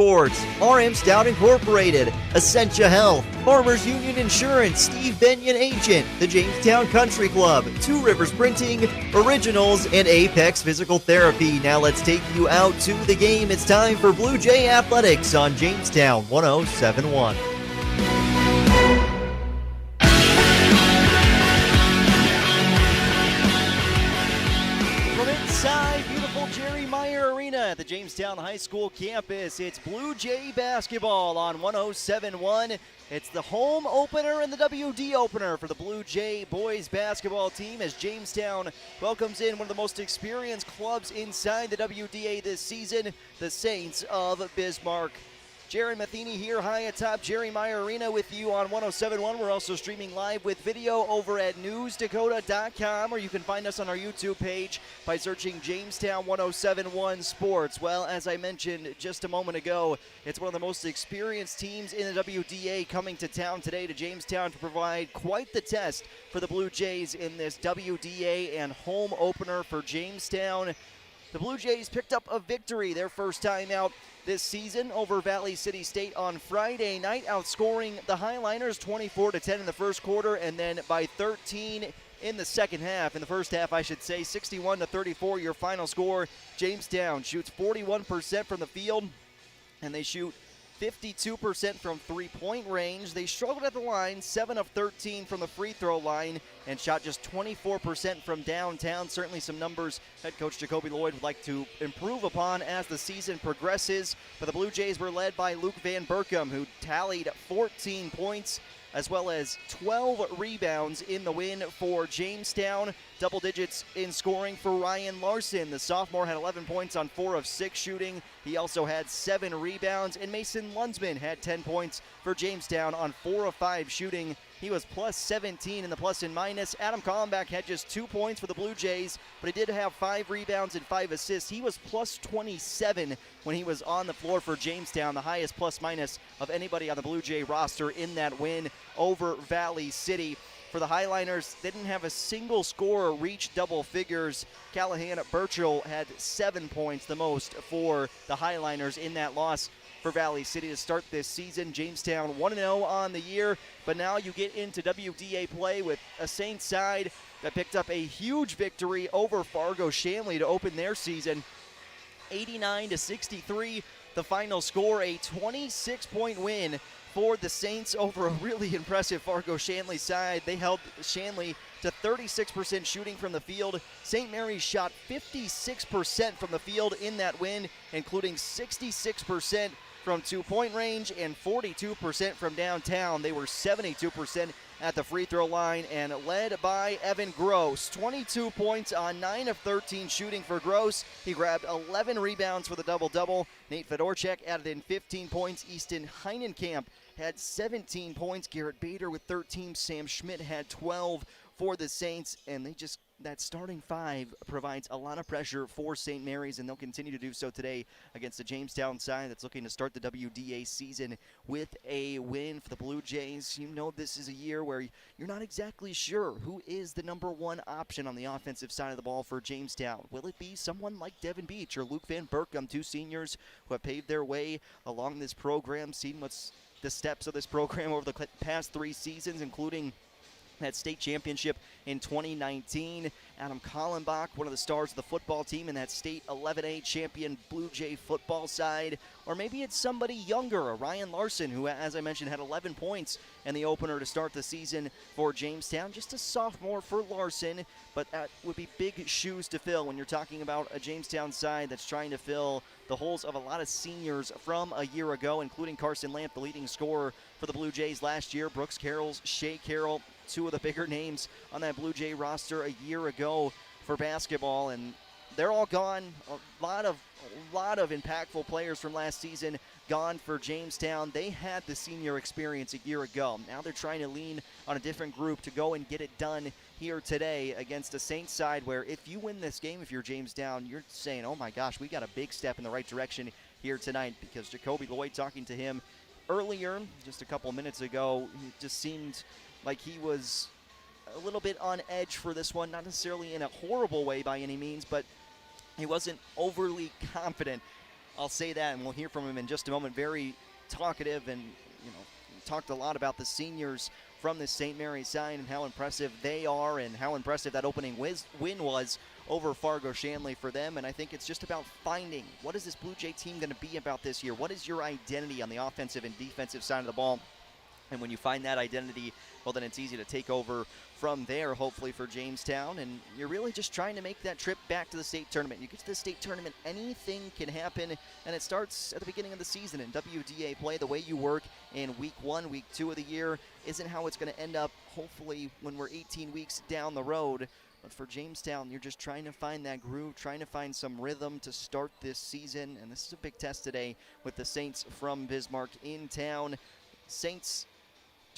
Sports, RM Stout Incorporated, Essentia Health, Farmers Union Insurance, Steve Benyon Agent, the Jamestown Country Club, Two Rivers Printing, Originals, and Apex Physical Therapy. Now let's take you out to the game. It's time for Blue Jay Athletics on Jamestown 107.1. Inside beautiful Jerry Meyer Arena at the Jamestown High School campus, it's Blue Jay basketball on 107.1. It's the home opener and the WD opener for the Blue Jay boys basketball team as Jamestown welcomes in one of the most experienced clubs inside the WDA this season, the Saints of Bismarck. Jaron Matheny here high atop Jerry Meyer Arena with you on 107.1. We're also streaming live with video over at newsdakota.com, or you can find us on our YouTube page by searching Jamestown 107.1 Sports. Well, as I mentioned just a moment ago, it's one of the most experienced teams in the WDA coming to town today to Jamestown to provide quite the test for the Blue Jays in this WDA and home opener for Jamestown. The Blue Jays picked up a victory, their first time out this season over Valley City State on Friday night, outscoring the Highliners 24-10 in the first quarter and then by 13 in the second half. In the first half, I should say, 61-34 your final score. Jamestown shoots 41% from the field, and they shoot 52% from three-point range. They struggled at the line, 7 of 13 from the free throw line, and shot just 24% from downtown. Certainly some numbers head coach Jacoby Lloyd would like to improve upon as the season progresses. But the Blue Jays were led by Luke Van Berkom, who tallied 14 points as well as 12 rebounds in the win for Jamestown. Double digits in scoring for Ryan Larson. The sophomore had 11 points on 4 of 6 shooting. He also had 7 rebounds, and Mason Lunsman had 10 points for Jamestown on 4 of 5 shooting. He was plus 17 in the plus and minus. Adam Kallenbach had just 2 points for the Blue Jays, but he did have 5 rebounds and 5 assists. He was plus 27 when he was on the floor for Jamestown, the highest plus minus of anybody on the Blue Jay roster in that win over Valley City. For the Highliners, they didn't have a single scorer reach double figures. Callahan Burchell had 7 points, the most for the Highliners in that loss for Valley City to start this season. Jamestown 1-0 on the year, but now you get into WDA play with a Saints side that picked up a huge victory over Fargo Shanley to open their season. 89-63, the final score, a 26-point win for the Saints over a really impressive Fargo Shanley side. They held Shanley to 36% shooting from the field. St. Mary's shot 56% from the field in that win, including 66% from two-point range and 42% from downtown. They were 72% at the free throw line and led by Evan Gross. 22 points on 9 of 13 shooting for Gross. He grabbed 11 rebounds for the double-double. Nate Fedorchak added in 15 points. Easton Heinenkamp had 17 points. Garrett Bader with 13. Sam Schmidt had 12 for the Saints, and that starting five provides a lot of pressure for St. Mary's, and they'll continue to do so today against the Jamestown side that's looking to start the WDA season with a win for the Blue Jays. You know this is a year where you're not exactly sure who is the number one option on the offensive side of the ball for Jamestown. Will it be someone like Devin Beach or Luke Van Berkom, two seniors who have paved their way along this program, seen what's the steps of this program over the past 3 seasons, including that state championship in 2019. Adam Kallenbach, one of the stars of the football team in that state 11A champion Blue Jay football side. Or maybe it's somebody younger, a Ryan Larson, who, as I mentioned, had 11 points in the opener to start the season for Jamestown. Just a sophomore for Larson, but that would be big shoes to fill when you're talking about a Jamestown side that's trying to fill the holes of a lot of seniors from a year ago, including Carson Lamp, the leading scorer for the Blue Jays last year. Brooks Carrolls, Shea Carroll, two of the bigger names on that Blue Jay roster a year ago for basketball, and they're all gone. A lot of impactful players from last season gone for Jamestown. They had the senior experience a year ago. Now they're trying to lean on a different group to go and get it done here today against a Saints side where if you win this game, if you're Jamestown, you're saying, oh my gosh, we got a big step in the right direction here tonight, because Jacoby Lloyd, talking to him earlier, just a couple minutes ago, it just seemed like he was a little bit on edge for this one, not necessarily in a horrible way by any means, but he wasn't overly confident I'll say that, and we'll hear from him in just a moment. Very talkative, and talked a lot about the seniors from the St. Mary's side and how impressive they are and how impressive that opening win was over Fargo Shanley for them. And I think it's just about finding, what is this Blue Jay team going to be about this year? What is your identity on the offensive and defensive side of the ball? And when you find that identity, well, then it's easy to take over from there, hopefully, for Jamestown. And you're really just trying to make that trip back to the state tournament. You get to the state tournament, anything can happen, and it starts at the beginning of the season in WDA play. The way you work in week 1, week 2 of the year isn't how it's going to end up, hopefully, when we're 18 weeks down the road. But for Jamestown, you're just trying to find that groove, trying to find some rhythm to start this season. And this is a big test today with the Saints from Bismarck in town. Saints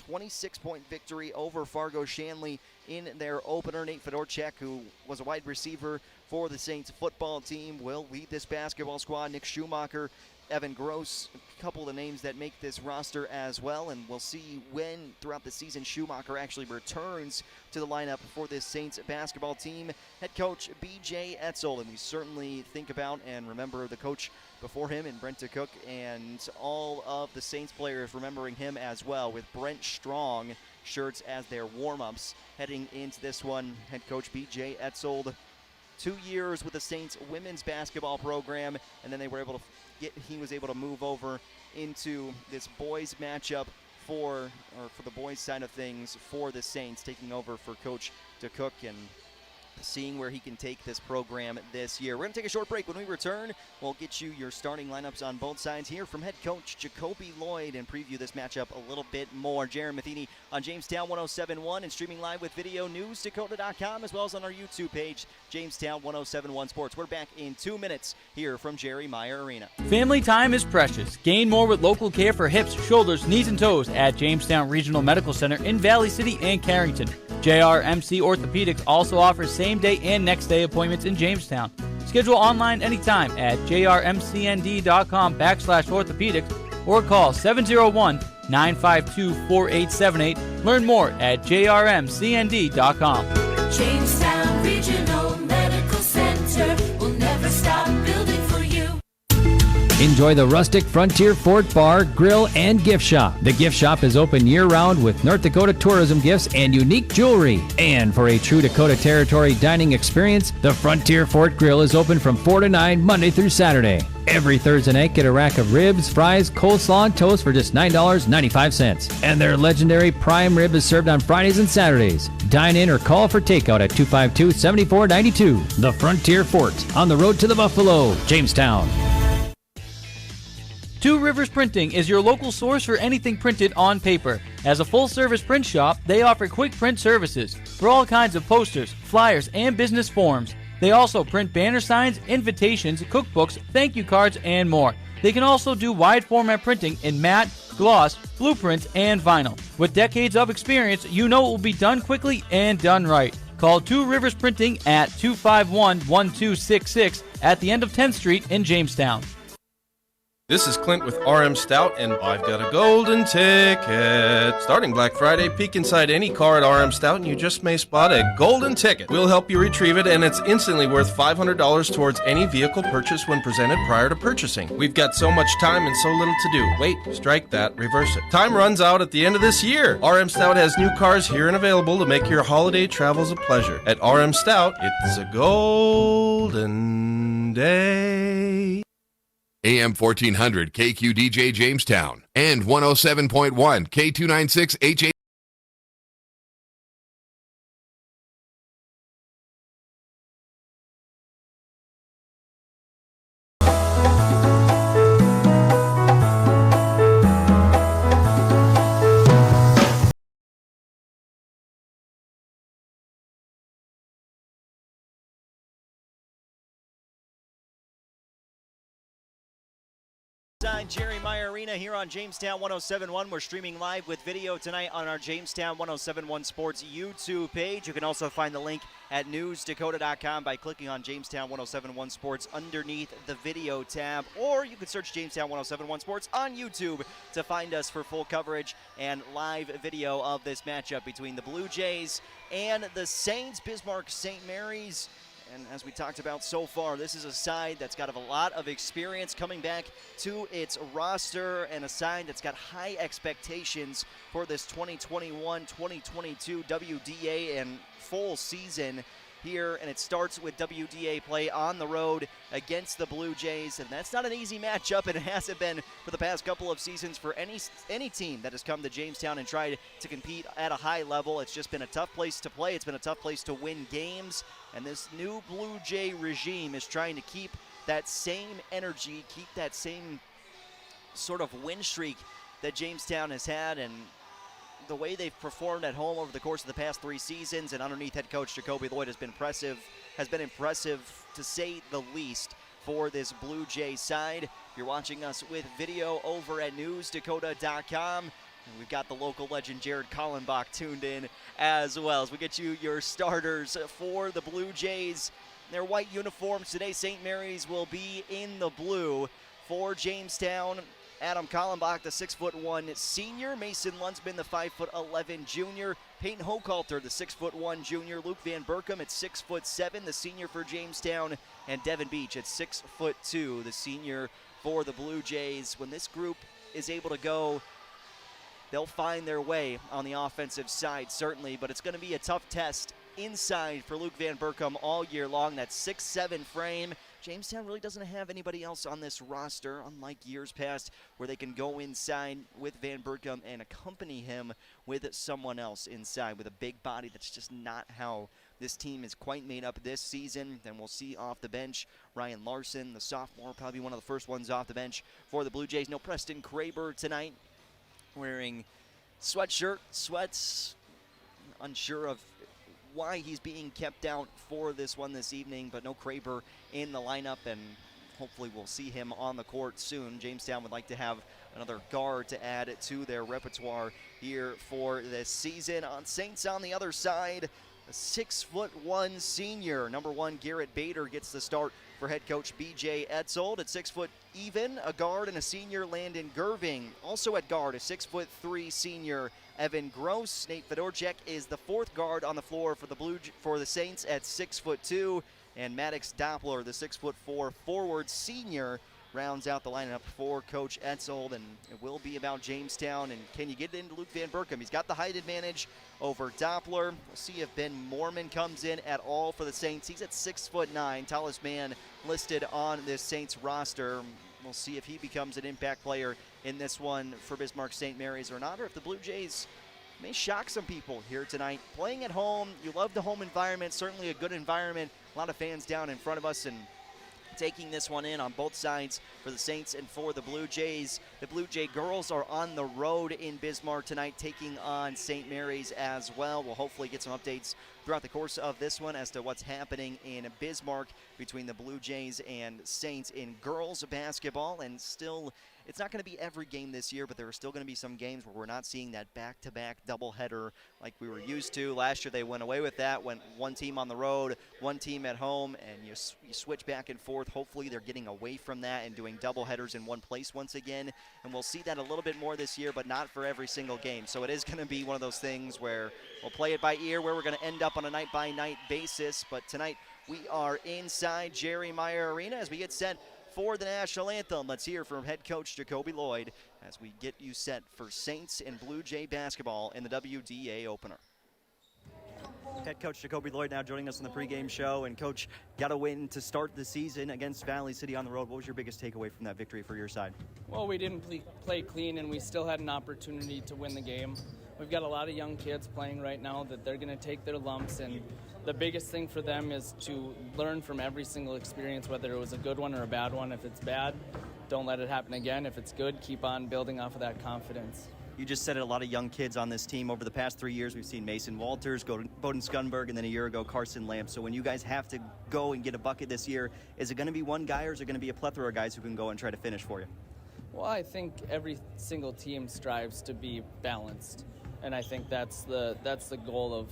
26-point victory over Fargo Shanley in their opener. Nate Fedorchak, who was a wide receiver for the Saints football team, will lead this basketball squad. Nick Schumacher, Evan Gross, a couple of the names that make this roster as well, and we'll see when throughout the season Schumacher actually returns to the lineup for this Saints basketball team. Head coach B.J. Etzel, and we certainly think about and remember the coach before him and Brent DeCook, and all of the Saints players remembering him as well, with Brent Strong shirts as their warm-ups heading into this one. Head coach B.J. Etzel, 2 years with the Saints women's basketball program, and then they were able to he was able to move over into this boys matchup for the boys side of things for the Saints, taking over for Coach DeCook and seeing where he can take this program this year. We're going to take a short break. When we return, we'll get you your starting lineups on both sides here from head coach Jacoby Lloyd and preview this matchup a little bit more. Jaron Matheny on Jamestown 107.1 and streaming live with video newsdakota.com, as well as on our YouTube page, Jamestown 107.1 Sports. We're back in 2 minutes here from Jerry Meyer Arena. Family time is precious. Gain more with local care for hips, shoulders, knees, and toes at Jamestown Regional Medical Center in Valley City and Carrington. JRMC Orthopedics also offers same-day and next-day appointments in Jamestown. Schedule online anytime at jrmcnd.com/orthopedics or call 701-952-4878. Learn more at jrmcnd.com. Jamestown Regional Medical Center will never stop building for you. Enjoy the rustic Frontier Fort Bar, Grill, and Gift Shop. The gift shop is open year-round with North Dakota tourism gifts and unique jewelry. And for a true Dakota Territory dining experience, the Frontier Fort Grill is open from 4 to 9 Monday through Saturday. Every Thursday night, get a rack of ribs, fries, coleslaw, and toast for just $9.95. And their legendary prime rib is served on Fridays and Saturdays. Dine in or call for takeout at 252-7492. The Frontier Fort, on the road to the Buffalo, Jamestown. Two Rivers Printing is your local source for anything printed on paper. As a full-service print shop, they offer quick print services for all kinds of posters, flyers, and business forms. They also print banner signs, invitations, cookbooks, thank you cards, and more. They can also do wide format printing in matte, gloss, blueprints, and vinyl. With decades of experience, you know it will be done quickly and done right. Call Two Rivers Printing at 251-1266 at the end of 10th Street in Jamestown. This is Clint with RM Stout, and I've got a golden ticket. Starting Black Friday, peek inside any car at RM Stout, and you just may spot a golden ticket. We'll help you retrieve it, and it's instantly worth $500 towards any vehicle purchase when presented prior to purchasing. We've got so much time and so little to do. Wait, strike that, reverse it. Time runs out at the end of this year. RM Stout has new cars here and available to make your holiday travels a pleasure. At RM Stout, it's a golden day. AM 1400 KQDJ Jamestown and 107.1 K296 HA. Jerry Meyer Arena here on Jamestown 107.1. We're streaming live with video tonight on our Jamestown 107.1 Sports YouTube page. You can also find the link at newsdakota.com by clicking on Jamestown 107.1 Sports underneath the video tab, or you can search Jamestown 107.1 Sports on YouTube to find us for full coverage and live video of this matchup between the Blue Jays and the Saints. Bismarck St. Mary's And as we talked about so far, this is a side that's got a lot of experience coming back to its roster, and a side that's got high expectations for this 2021-2022 WDA and full season here. And it starts with WDA play on the road against the Blue Jays, and that's not an easy matchup, and it hasn't been for the past couple of seasons for any team that has come to Jamestown and tried to compete at a high level. It's just been a tough place to play. It's been a tough place to win games, and this new Blue Jay regime is trying to keep that same energy, keep that same sort of win streak that Jamestown has had, and the way they've performed at home over the course of the past 3 seasons and underneath head coach Jacoby Lloyd has been impressive to say the least for this Blue Jay side. If you're watching us with video over at newsdakota.com, and we've got the local legend Jared Kallenbach tuned in as well as we get you your starters for the Blue Jays. Their white uniforms today, St. Mary's will be in the blue. For Jamestown, Adam Kallenbach, the 6'1" senior. Mason Lunsman, the 5'11" junior. Peyton Hochhalter, the 6'1" junior. Luke Van Berkom at 6'7", the senior for Jamestown. And Devin Beach at 6'2", the senior for the Blue Jays. When this group is able to go, they'll find their way on the offensive side, certainly. But it's going to be a tough test inside for Luke Van Berkom all year long. That 6'7" frame. Jamestown really doesn't have anybody else on this roster, unlike years past, where they can go inside with Van Berkom and accompany him with someone else inside with a big body. That's just not how this team is quite made up this season. Then we'll see off the bench Ryan Larson, the sophomore, probably one of the first ones off the bench for the Blue Jays. No Preston Kraber tonight, wearing sweatshirt, sweats, unsure of why he's being kept out for this one this evening, but no Kraber in the lineup, and hopefully we'll see him on the court soon. Jamestown would like to have another guard to add to their repertoire here for this season. On Saints on the other side, a 6'1" senior. Number 1, Garrett Bader gets the start for head coach B.J. Etzold. At 6 foot even, a guard and a senior, Landon Gerving. Also at guard, a 6'3" senior, Evan Gross. Nate Fedorchek is the 4th guard on the floor for the Saints at 6'2", and Maddox Doppler, the 6'4" forward senior, rounds out the lineup for Coach Etzold. And it will be about Jamestown, and can you get it into Luke Van Berkom? He's got the height advantage over Doppler. We'll see if Ben Mormon comes in at all for the Saints. He's at 6'9", tallest man listed on this Saints roster. We'll see if he becomes an impact player in this one for Bismarck St. Mary's or not, or if the Blue Jays may shock some people here tonight. Playing at home, you love the home environment, certainly a good environment. A lot of fans down in front of us, and taking this one in on both sides for the Saints and for the Blue Jays. The Blue Jay girls are on the road in Bismarck tonight, taking on St. Mary's as well. We'll hopefully get some updates throughout the course of this one as to what's happening in Bismarck between the Blue Jays and Saints in girls basketball. And still, it's not going to be every game this year, but there are still going to be some games where we're not seeing that back-to-back doubleheader like we were used to. Last year they went away with that, went one team on the road, one team at home, and you switch back and forth. Hopefully they're getting away from that and doing doubleheaders in one place once again, and we'll see that a little bit more this year, but not for every single game. So it is going to be one of those things where we'll play it by ear, where we're going to end up on a night-by-night basis. But tonight we are inside Jerry Meyer Arena as we get set for the national anthem. Let's hear from head coach Jacoby Lloyd as we get you set for Saints and Blue Jay basketball in the WDA opener. Head coach Jacoby Lloyd now joining us on the pregame show. And coach, got a win to start the season against Valley City on the road. What was your biggest takeaway from that victory for your side? Well, we didn't play clean, and we still had an opportunity to win the game. We've got a lot of young kids playing right now that they're going to take their lumps, and the biggest thing for them is to learn from every single experience, whether it was a good one or a bad one. If it's bad, don't let it happen again. If it's good, keep on building off of that confidence. You just said it, a lot of young kids on this team. Over the past 3 years, we've seen Mason Walters, Bowden Skunberg, and then a year ago, Carson Lamb. So when you guys have to go and get a bucket this year, is it going to be one guy, or is it going to be a plethora of guys who can go and try to finish for you? Well, I think every single team strives to be balanced, and I think that's the goal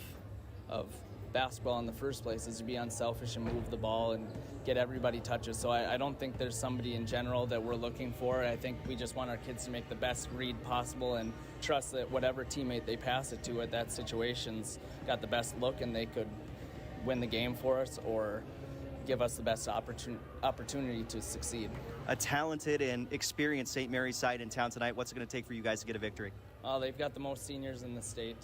of basketball in the first place, is to be unselfish and move the ball and get everybody touches. So I don't think there's somebody in general that we're looking for. I think we just want our kids to make the best read possible and trust that whatever teammate they pass it to at that situation's got the best look, and they could win the game for us or give us the best opportunity to succeed. A talented and experienced St. Mary's side in town tonight. What's it going to take for you guys to get a victory? They've got the most seniors in the state,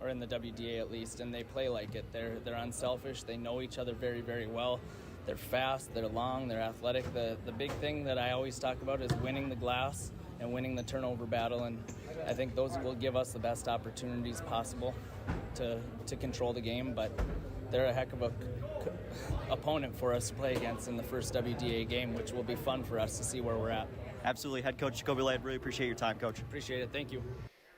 or in the WDA at least, and they play like it. They're unselfish. They know each other very, very well. They're fast, they're long, they're athletic. The big thing that I always talk about is winning the glass and winning the turnover battle, and I think those will give us the best opportunities possible to control the game, but they're a heck of a opponent for us to play against in the first WDA game, which will be fun for us to see where we're at. Absolutely. Head coach Jacoby Lloyd, really appreciate your time, Coach. Appreciate it. Thank you.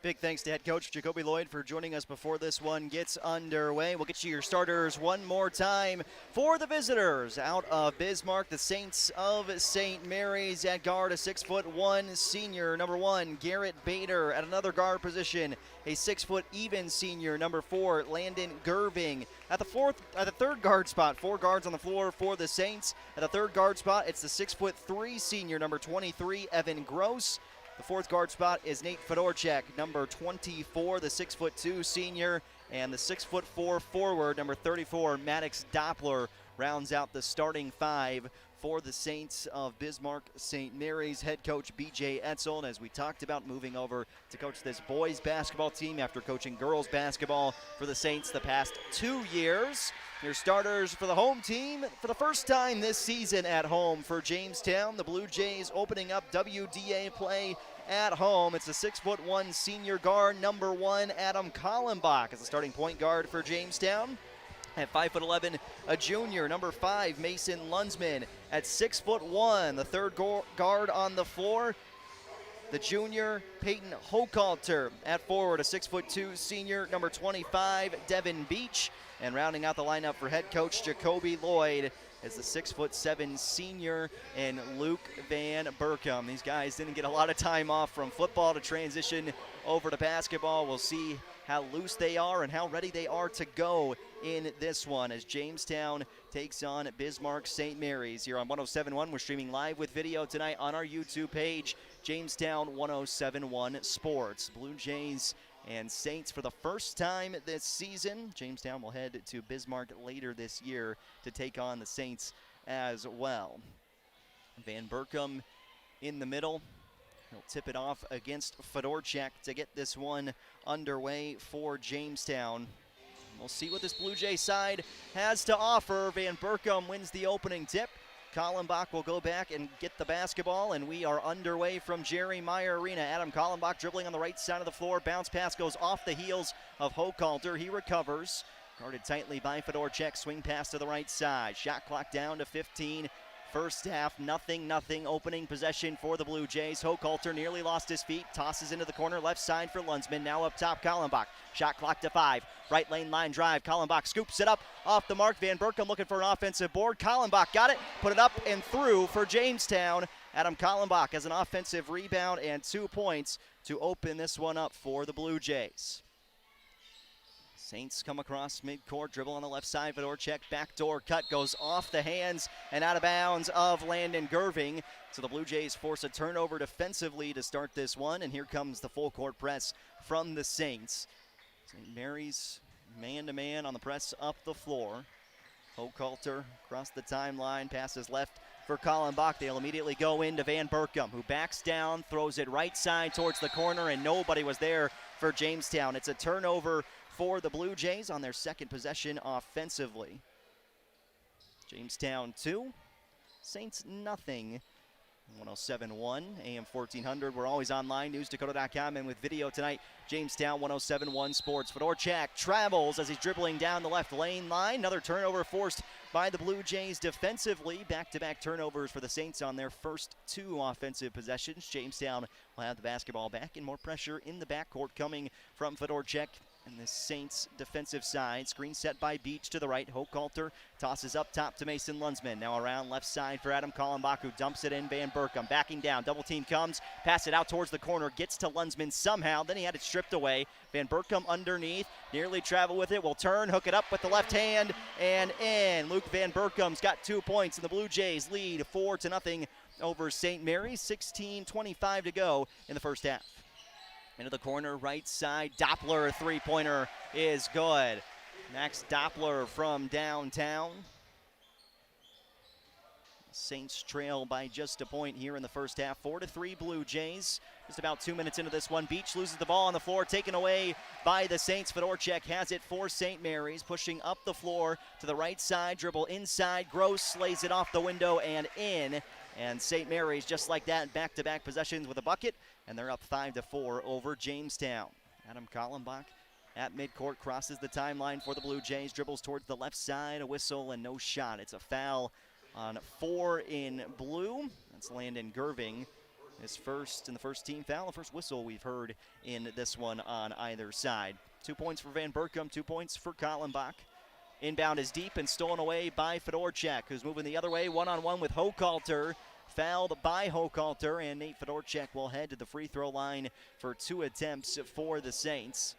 Big thanks to head coach Jacoby Lloyd for joining us before this one gets underway. We'll get you your starters one more time for the visitors. Out of Bismarck, the Saints of St. Mary's at guard, a 6'1" senior, number 1, Garrett Bader. At another guard position, a 6' even senior, number 4, Landon Gerving. At the third guard spot, 4 guards on the floor for the Saints. At the third guard spot, it's the 6'3" senior, number 23, Evan Gross. The fourth guard spot is Nate Fedorchak, number 24, the 6'2" senior, and the 6'4" forward, number 34, Maddox Doppler, rounds out the starting 5 for the Saints of Bismarck St. Mary's. Head coach B.J. Etzel, and as we talked about, moving over to coach this boys basketball team after coaching girls basketball for the Saints the past 2 years. Your starters for the home team for the first time this season at home for Jamestown. The Blue Jays opening up WDA play at home. It's a 6'1" senior guard, number 1, Adam Kallenbach as the starting point guard for Jamestown. At 5'11", a junior, number 5, Mason Lunsman. At 6'1", the third guard on the floor, the junior, Peyton Hochhalter. At forward, a 6'2" senior, number 25, Devin Beach. And rounding out the lineup for head coach Jacoby Lloyd is the 6'7" senior and Luke Van Burkham. These guys didn't get a lot of time off from football to transition over to basketball. We'll see how loose they are and how ready they are to go in this one as Jamestown takes on Bismarck St. Mary's. Here on 107.1, we're streaming live with video tonight on our YouTube page, Jamestown 107.1 Sports. Blue Jays and Saints for the first time this season. Jamestown will head to Bismarck later this year to take on the Saints as well. Van Burkham in the middle. He'll tip it off against Fedorchak to get this one underway for Jamestown. We'll see what this Blue Jay side has to offer. Van Burkham wins the opening tip. Kallenbach will go back and get the basketball, and we are underway from Jerry Meyer Arena. Adam Kallenbach dribbling on the right side of the floor. Bounce pass goes off the heels of Hochhalter. He recovers. Guarded tightly by Fedorchak. Swing pass to the right side. Shot clock down to 15. First half, nothing. Opening possession for the Blue Jays. Hochhalter nearly lost his feet. Tosses into the corner, left side for Lunsman. Now up top, Kallenbach. Shot clock to 5. Right lane line drive. Kallenbach scoops it up off the mark. Van Burkham looking for an offensive board. Kallenbach got it, put it up and through for Jamestown. Adam Kallenbach has an offensive rebound and 2 points to open this one up for the Blue Jays. Saints come across midcourt, dribble on the left side. Fedorchak backdoor cut goes off the hands and out of bounds of Landon Gerving. So the Blue Jays force a turnover defensively to start this one, and here comes the full court press from the Saints. St. Mary's man-to-man on the press up the floor. Hochhalter across the timeline, passes left for Kallenbach. They'll immediately go into Van Burkham, who backs down, throws it right side towards the corner, and nobody was there for Jamestown. It's a turnover for the Blue Jays on their second possession offensively. Jamestown 2, Saints nothing. 107.1, AM 1400. We're always online, newsdakota.com, and with video tonight, Jamestown 107.1 Sports. Fedorchak travels as he's dribbling down the left lane line. Another turnover forced by the Blue Jays defensively. Back-to-back turnovers for the Saints on their first 2 offensive possessions. Jamestown will have the basketball back and more pressure in the backcourt coming from Fedorchak. And the Saints defensive side, screen set by Beach to the right. Hochhalter tosses up top to Mason Lunsman. Now around left side for Adam Kallenbach, who dumps it in. Van Burkham backing down. Double team comes. Pass it out towards the corner. Gets to Lunsman somehow. Then he had it stripped away. Van Burkham underneath. Nearly travel with it. Will turn. Hook it up with the left hand. And in. Luke Van Burkham's got 2 points. And the Blue Jays lead 4-0 over St. Mary's. 16:25 to go in the first half. Into the corner, right side. Doppler, three-pointer is good. Max Doppler from downtown. Saints trail by just a point here in the first half. 4-3 Blue Jays. Just about 2 minutes into this one. Beach loses the ball on the floor, taken away by the Saints. Fedorchak has it for St. Mary's, pushing up the floor to the right side, dribble inside. Gross lays it off the window and in. And St. Mary's, just like that, back-to-back possessions with a bucket, and they're up 5-4 over Jamestown. Adam Kallenbach at midcourt crosses the timeline for the Blue Jays, dribbles towards the left side, a whistle and no shot. It's a foul on 4 in blue. That's Landon Gerving. His first in the first team foul, the first whistle we've heard in this one on either side. 2 points for Van Berkom, 2 points for Kallenbach. Inbound is deep and stolen away by Fedorchak, who's moving the other way, one-on-one with Hochhalter. Fouled by Hochhalter, and Nate Fedorchak will head to the free throw line for 2 attempts for the Saints.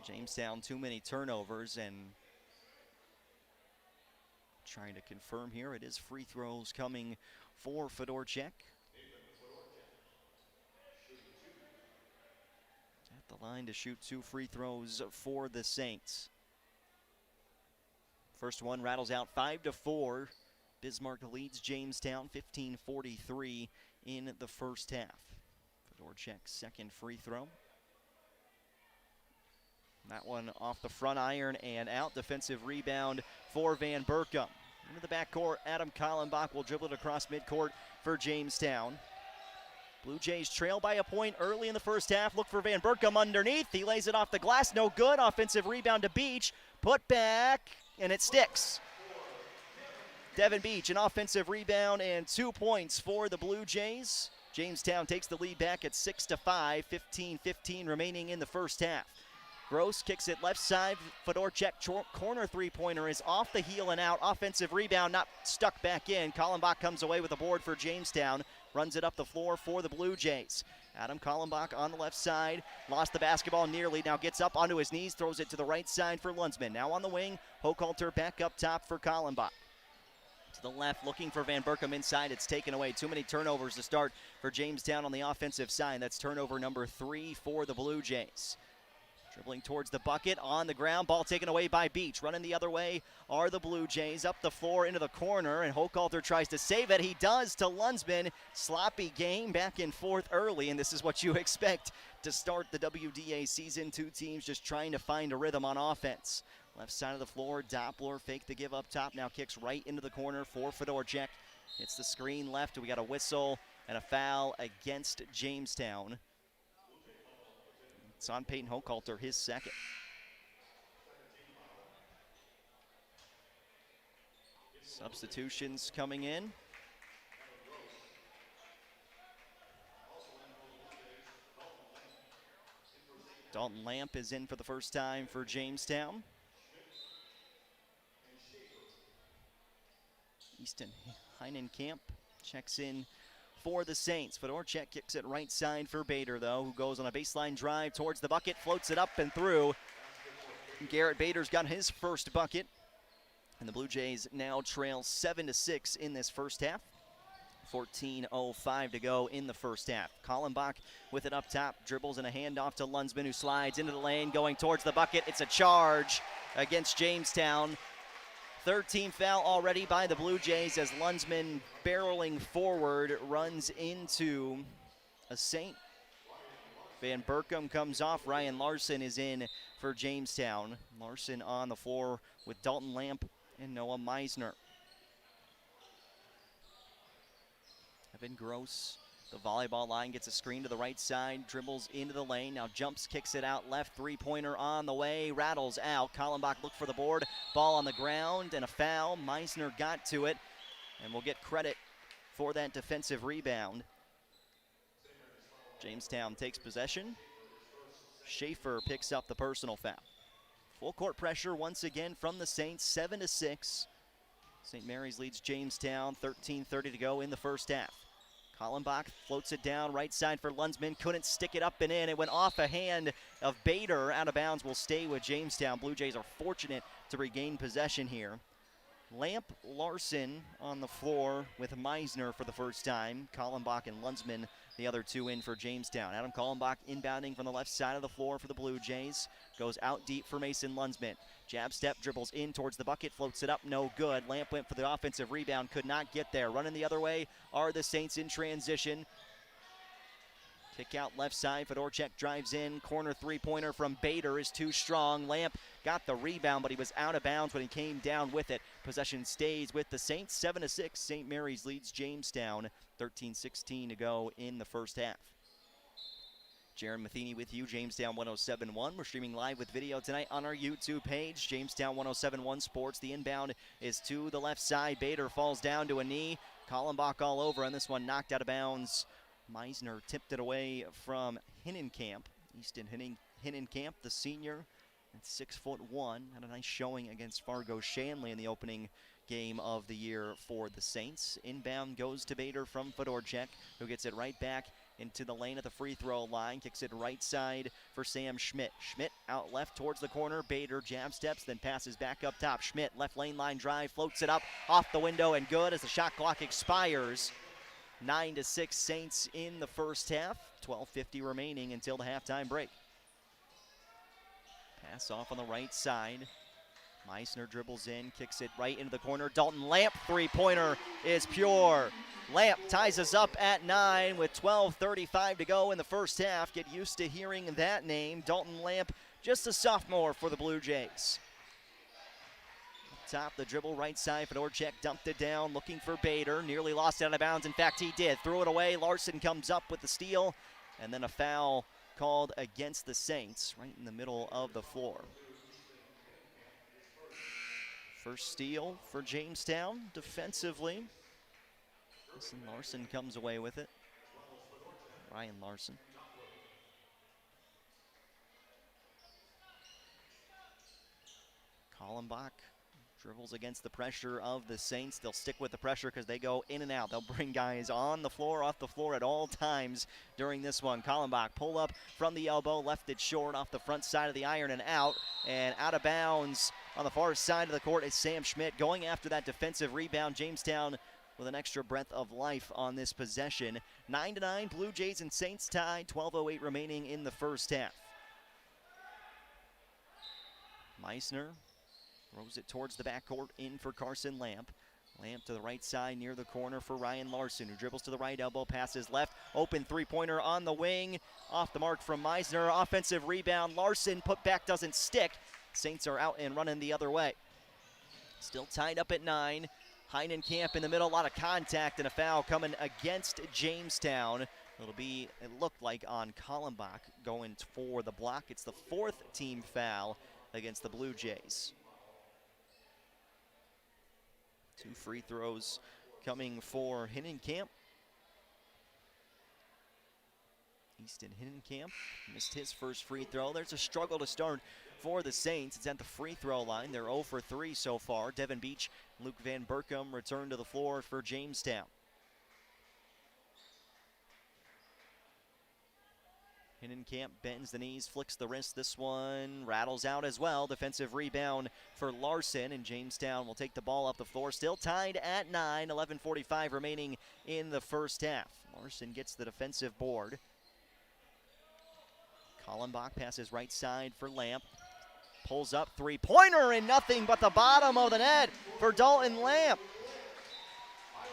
Jamestown, too many turnovers, and trying to confirm here, it is free throws coming for Fedorchak. At the line to shoot 2 free throws for the Saints. First one rattles out 5-4. Bismarck leads Jamestown 15-43 in the first half. Fedorchak's second free throw. That one off the front iron and out. Defensive rebound for Van Berkom. Into the backcourt, Adam Kallenbach will dribble it across midcourt for Jamestown. Blue Jays trail by a point early in the first half. Look for Van Berkom underneath. He lays it off the glass, no good. Offensive rebound to Beach. Put back, and it sticks. Devin Beach, an offensive rebound and 2 points for the Blue Jays. Jamestown takes the lead back at 6-5, 15-15 remaining in the first half. Gross kicks it left side. Fedorchak corner three-pointer is off the heel and out. Offensive rebound, not stuck back in. Kallenbach comes away with a board for Jamestown. Runs it up the floor for the Blue Jays. Adam Kallenbach on the left side. Lost the basketball nearly. Now gets up onto his knees. Throws it to the right side for Lunsman. Now on the wing. Hochhalter back up top for Kallenbach. To the left, looking for Van Berkom inside. It's taken away. Too many turnovers to start for Jamestown on the offensive side. That's turnover number 3 for the Blue Jays. Dribbling towards the bucket, on the ground, ball taken away by Beach. Running the other way are the Blue Jays, up the floor into the corner, and Hochhalter tries to save it. He does to Lunsman. Sloppy game, back and forth early, and this is what you expect to start the WDA season. 2 teams just trying to find a rhythm on offense. Left side of the floor, Doppler fake the give up top, now kicks right into the corner for Fedorchak. Hits the screen left, we got a whistle and a foul against Jamestown. It's on Peyton Hochhalter, his second. Substitutions coming in. Dalton Lamp is in for the first time for Jamestown. Easton Heinenkamp checks in for the Saints. Fedorchak kicks it right side for Bader, though, who goes on a baseline drive towards the bucket, floats it up and through. Garrett Bader's got his first bucket, and the Blue Jays now trail 7-6 in this first half. 14:05 to go in the first half. Kallenbach with it up top, dribbles and a handoff to Lunsman, who slides into the lane, going towards the bucket. It's a charge against Jamestown. 13th foul already by the Blue Jays as Lunsman, barreling forward, runs into a Saint. Van Berkom comes off. Ryan Larson is in for Jamestown. Larson on the floor with Dalton Lamp and Noah Meisner. Evan Gross, the volleyball line, gets a screen to the right side, dribbles into the lane, now jumps, kicks it out left, three-pointer on the way, rattles out. Kallenbach looked for the board, ball on the ground, and a foul. Meisner got to it, and will get credit for that defensive rebound. Jamestown takes possession. Schaefer picks up the personal foul. Full court pressure once again from the Saints, 7-6. St. Mary's leads Jamestown, 13:30 to go in the first half. Kallenbach floats it down right side for Lunsman. Couldn't stick it up and in. It went off a hand of Bader. Out of bounds, will stay with Jamestown. Blue Jays are fortunate to regain possession here. Lamp, Larson on the floor with Meisner for the first time. Kallenbach and Lunsman the other two in for Jamestown. Adam Kallenbach inbounding from the left side of the floor for the Blue Jays. Goes out deep for Mason Lunsman. Jab step, dribbles in towards the bucket, floats it up, no good. Lamp went for the offensive rebound, could not get there. Running the other way are the Saints in transition. Kick out left side, Fedorchak drives in. Corner three-pointer from Bader is too strong. Lamp got the rebound, but he was out of bounds when he came down with it. Possession stays with the Saints, 7-6. St. Mary's leads Jamestown, 13-16 to go in the first half. Jaron Matheny with you, Jamestown 107.1. We're streaming live with video tonight on our YouTube page, Jamestown 107.1 Sports. The inbound is to the left side. Bader falls down to a knee. Kallenbach all over on this one, knocked out of bounds. Meisner tipped it away from Hinnenkamp. Easton Hinnenkamp, the senior, at 6'1", had a nice showing against Fargo Shanley in the opening game of the year for the Saints. Inbound goes to Bader from Fedorchak, who gets it right back into the lane at the free throw line. Kicks it right side for Sam Schmidt. Schmidt out left towards the corner. Bader jab steps, then passes back up top. Schmidt, left lane line drive, floats it up off the window and good as the shot clock expires. 9-6 Saints in the first half. 12:50 remaining until the halftime break. Pass off on the right side. Meisner dribbles in, kicks it right into the corner. Dalton Lamp, three-pointer is pure. Lamp ties us up at 9 with 12:35 to go in the first half. Get used to hearing that name. Dalton Lamp, just a sophomore for the Blue Jays. Top the dribble, right side. Fedorchak dumped it down, looking for Bader. Nearly lost it out of bounds. In fact, he did. Threw it away. Larson comes up with the steal. And then a foul called against the Saints right in the middle of the floor. First steal for Jamestown defensively. Larson comes away with it. Ryan Larson. Kallenbach dribbles against the pressure of the Saints. They'll stick with the pressure because they go in and out. They'll bring guys on the floor, off the floor at all times during this one. Kallenbach pull up from the elbow, left it short off the front side of the iron and out of bounds on the far side of the court is Sam Schmidt going after that defensive rebound. Jamestown with an extra breath of life on this possession. 9-9, Blue Jays and Saints tied. 12:08 remaining in the first half. Meisner throws it towards the backcourt in for Carson Lamp. Lamp to the right side near the corner for Ryan Larson, who dribbles to the right elbow, passes left. Open three-pointer on the wing. Off the mark from Meisner. Offensive rebound. Larson put back doesn't stick. Saints are out and running the other way. Still tied up at 9. Hinnenkamp in the middle. A lot of contact and a foul coming against Jamestown. It looked like on Kallenbach going for the block. It's the 4th team foul against the Blue Jays. 2 free throws coming for Hinnenkamp. Easton Hinnenkamp missed his first free throw. There's a struggle to start for the Saints. It's at the free throw line. They're 0 for 3 so far. Devin Beach, Luke Van Berkom return to the floor for Jamestown. Hinnenkamp bends the knees, flicks the wrist. This one rattles out as well. Defensive rebound for Larson, and Jamestown will take the ball up the floor. Still tied at 9, 11:45 remaining in the first half. Larson gets the defensive board. Kallenbach passes right side for Lamp. Pulls up, three-pointer, and nothing but the bottom of the net for Dalton Lamp.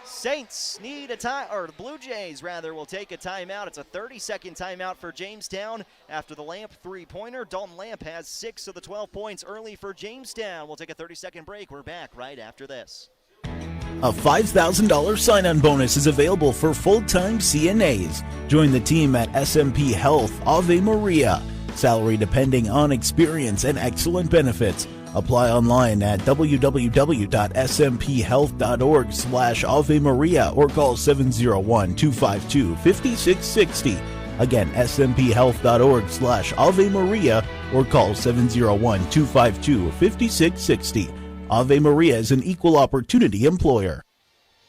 Saints need a time, or the Blue Jays rather, will take a timeout. It's a 30-second timeout for Jamestown after the Lamp three-pointer. Dalton Lamp has 6 of the 12 points early for Jamestown. We'll take a 30-second break. We're back right after this. A $5,000 sign-on bonus is available for full-time CNAs. Join the team at SMP Health Ave Maria. Salary depending on experience and excellent benefits. Apply online at www.smphhealth.org/Ave Maria or call 701-252-5660. Again, smphhealth.org/Ave Maria or call 701-252-5660. Ave Maria is an equal opportunity employer.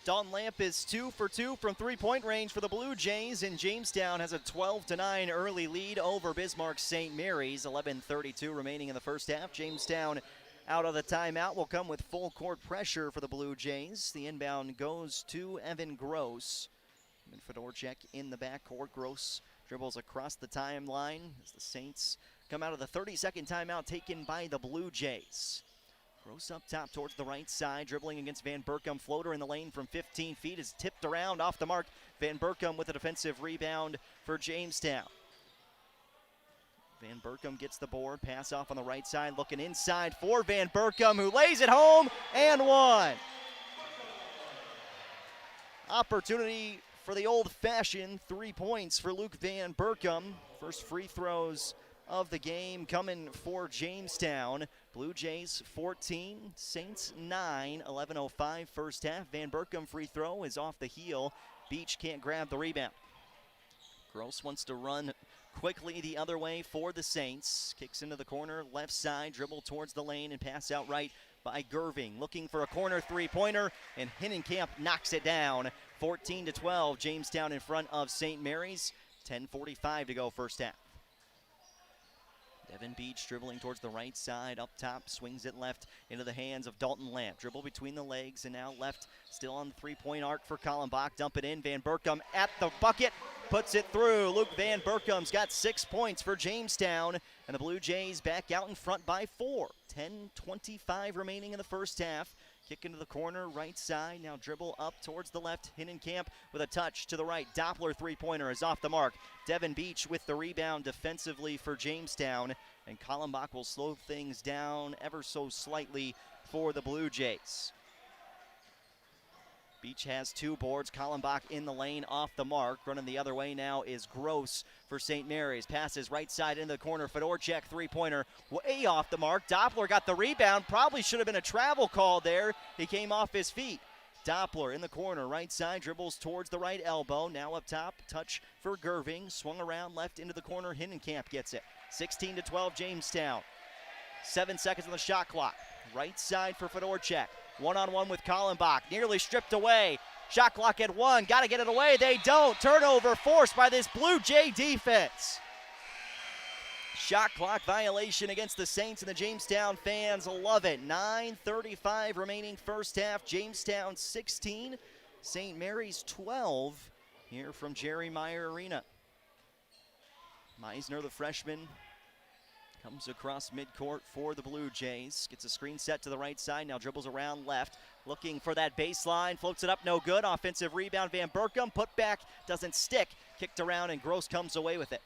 Dalton Lamp is 2 for 2 from three-point range for the Blue Jays, and Jamestown has a 12-9 early lead over Bismarck St. Mary's. 11:32 remaining in the first half. Jamestown out of the timeout will come with full court pressure for the Blue Jays. The inbound goes to Evan Gross. And Fedorchek in the backcourt. Gross dribbles across the timeline as the Saints come out of the 32nd timeout taken by the Blue Jays. Gross up top towards the right side, dribbling against Van Berkom. Floater in the lane from 15 feet is tipped around off the mark. Van Berkom with a defensive rebound for Jamestown. Van Berkom gets the board, pass off on the right side, looking inside for Van Berkom, who lays it home and one. Opportunity for the old-fashioned 3 points for Luke Van Berkom. First free throws of the game coming for Jamestown. Blue Jays 14, Saints 9, 11:05 first half. Van Berkom free throw is off the heel. Beach can't grab the rebound. Gross wants to run quickly the other way for the Saints. Kicks into the corner, left side, dribble towards the lane and pass out right by Gerving. Looking for a corner three-pointer, and Hinnenkamp knocks it down. 14-12, Jamestown in front of St. Mary's. 10:45 to go first half. Devin Beach dribbling towards the right side, up top, swings it left into the hands of Dalton Lamp. Dribble between the legs, and now left, still on the three-point arc for Kallenbach. Dump it in, Van Berkom at the bucket, puts it through. Luke Van Berkom's got 6 points for Jamestown, and the Blue Jays back out in front by 4. 10:25 remaining in the first half. Kick into the corner, right side, now dribble up towards the left. Hinnenkamp with a touch to the right. Doppler three-pointer is off the mark. Devin Beach with the rebound defensively for Jamestown, and Kallenbach will slow things down ever so slightly for the Blue Jays. Beach has 2 boards. Kallenbach in the lane off the mark. Running the other way now is Gross for St. Mary's. Passes right side into the corner. Fedorchek three-pointer way off the mark. Doppler got the rebound. Probably should have been a travel call there. He came off his feet. Doppler in the corner, right side, dribbles towards the right elbow. Now up top, touch for Gerving. Swung around left into the corner. Hinnenkamp gets it. 16-12 Jamestown. 7 seconds on the shot clock. Right side for Fedorchek. One-on-one with Kallenbach, nearly stripped away. Shot clock at 1, got to get it away. They don't. Turnover forced by this Blue Jay defense. Shot clock violation against the Saints, and the Jamestown fans love it. 9:35 remaining first half. Jamestown 16, St. Mary's 12 here from Jerry Meyer Arena. Meisner, the freshman, comes across midcourt for the Blue Jays. Gets a screen set to the right side. Now dribbles around left. Looking for that baseline. Floats it up, no good. Offensive rebound. Van Berkom. Put back. Doesn't stick. Kicked around, and Gross comes away with it.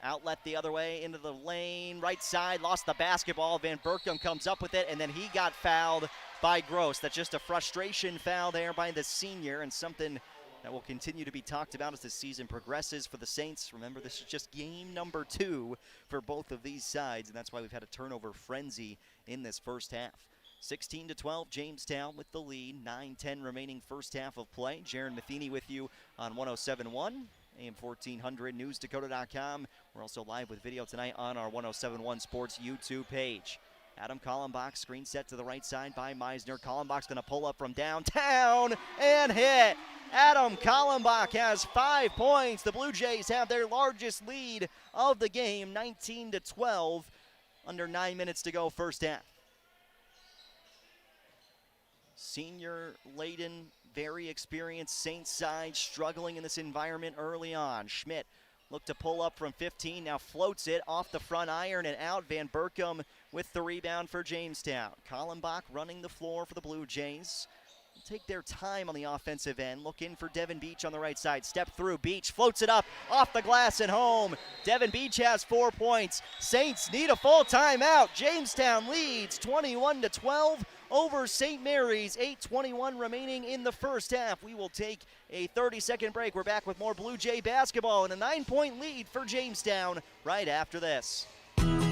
Outlet the other way into the lane. Right side. Lost the basketball. Van Berkom comes up with it, and then he got fouled by Gross. That's just a frustration foul there by the senior, and something that will continue to be talked about as the season progresses for the Saints. Remember, this is just game number 2 for both of these sides, and that's why we've had a turnover frenzy in this first half. 16-12, Jamestown with the lead. 9:10 remaining first half of play. Jaron Matheny with you on 107.1, AM 1400, newsdakota.com. We're also live with video tonight on our 107.1 Sports YouTube page. Adam Kallenbach, screen set to the right side by Meisner. Kallenbach's going to pull up from downtown and hit. Adam Kallenbach has 5 points. The Blue Jays have their largest lead of the game, 19-12, under 9 minutes to go first half. Senior-laden, very experienced Saints side struggling in this environment early on. Schmidt looked to pull up from 15, now floats it off the front iron and out. Van Berkom with the rebound for Jamestown. Kallenbach running the floor for the Blue Jays. Take their time on the offensive end. Look in for Devin Beach on the right side. Step through. Beach floats it up off the glass and home. Devin Beach has 4 points. Saints need a full timeout. Jamestown leads 21-12 over St. Mary's. 8:21 remaining in the first half. We will take a 30-second break. We're back with more Blue Jay basketball and a 9-point lead for Jamestown right after this.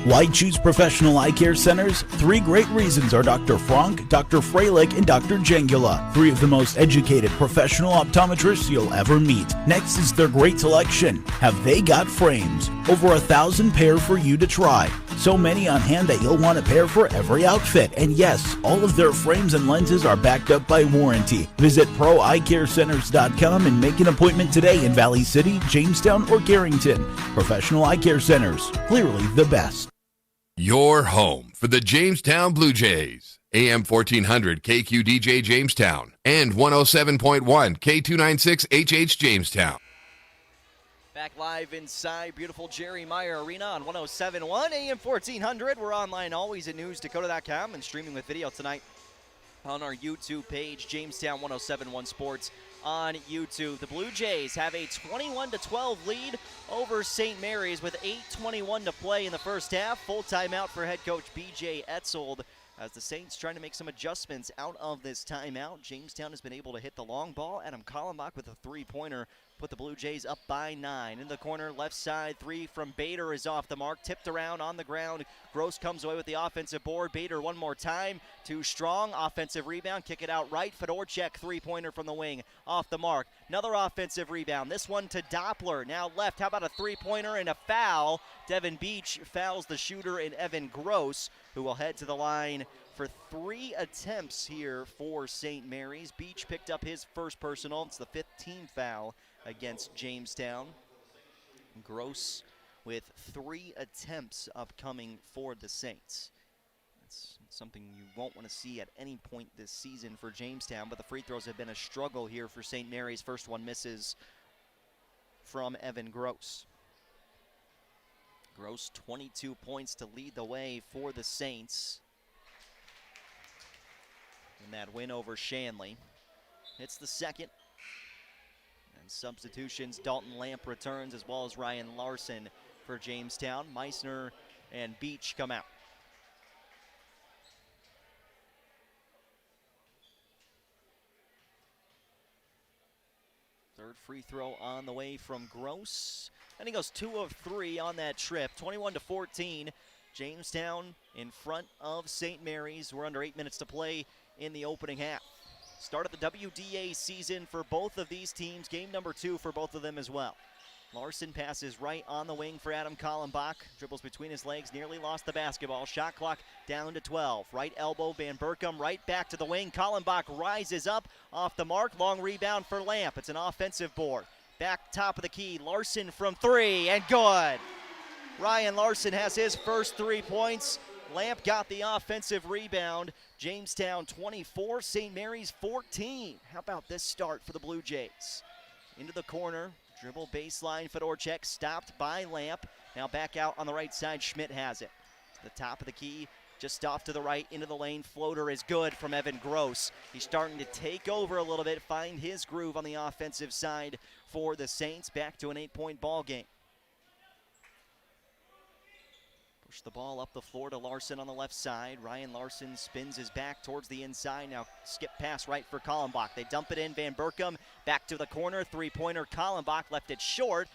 Why choose professional eye care centers? 3 great reasons are Dr. Frank, Dr. Freilich, and Dr. Jengula. 3 of the most educated professional optometrists you'll ever meet. Next is their great selection. Have they got frames? Over 1,000 pair for you to try. So many on hand that you'll want a pair for every outfit. And yes, all of their frames and lenses are backed up by warranty. Visit ProEyeCareCenters.com and make an appointment today in Valley City, Jamestown, or Carrington. Professional Eye Care Centers, clearly the best. Your home for the Jamestown Blue Jays. AM 1400 KQDJ Jamestown and 107.1 K296 HH Jamestown. Back live inside beautiful Jerry Meyer Arena on 107.1 AM 1400. We're online always at newsdakota.com and streaming with video tonight on our YouTube page, Jamestown 107.1 Sports on YouTube. The Blue Jays have a 21-12 lead over St. Mary's with 8:21 to play in the first half. Full timeout for head coach B.J. Etzold as the Saints trying to make some adjustments out of this timeout. Jamestown has been able to hit the long ball. Adam Kallenbach with a three-pointer put the Blue Jays up by 9. In the corner, left side, three from Bader is off the mark. Tipped around on the ground. Gross comes away with the offensive board. Bader one more time. Too strong. Offensive rebound. Kick it out right. Fedorchak three-pointer from the wing. Off the mark. Another offensive rebound. This one to Doppler. Now left. How about a three-pointer and a foul? Devin Beach fouls the shooter in Evan Gross, who will head to the line for 3 attempts here for St. Mary's. Beach picked up his first personal. It's the 5th team foul against Jamestown. Gross with 3 attempts upcoming for the Saints. That's something you won't want to see at any point this season for Jamestown, but the free throws have been a struggle here for St. Mary's. First one misses from Evan Gross. Gross 22 points to lead the way for the Saints in that win over Shanley. It's the second. And substitutions, Dalton Lamp returns as well as Ryan Larson for Jamestown. Meissner and Beach come out. Third free throw on the way from Gross. And he goes 2 of 3 on that trip. 21-14. Jamestown in front of St. Mary's. We're under 8 minutes to play in the opening half. Start of the WDA season for both of these teams. Game number 2 for both of them as well. Larson passes right on the wing for Adam Kallenbach. Dribbles between his legs, nearly lost the basketball. Shot clock down to 12. Right elbow, Van Berkom right back to the wing. Kallenbach rises up off the mark. Long rebound for Lamp. It's an offensive board. Back top of the key, Larson from 3, and good. Ryan Larson has his first 3 points. Lamp got the offensive rebound. Jamestown 24, St. Mary's 14. How about this start for the Blue Jays? Into the corner, dribble baseline, Fedorchak stopped by Lamp. Now back out on the right side, Schmidt has it. To the top of the key, just off to the right, into the lane. Floater is good from Evan Gross. He's starting to take over a little bit, find his groove on the offensive side for the Saints. Back to an 8-point ball game. Push the ball up the floor to Larson on the left side. Ryan Larson spins his back towards the inside. Now skip pass right for Kallenbach. They dump it in. Van Berkom back to the corner. Three-pointer. Kallenbach left it short.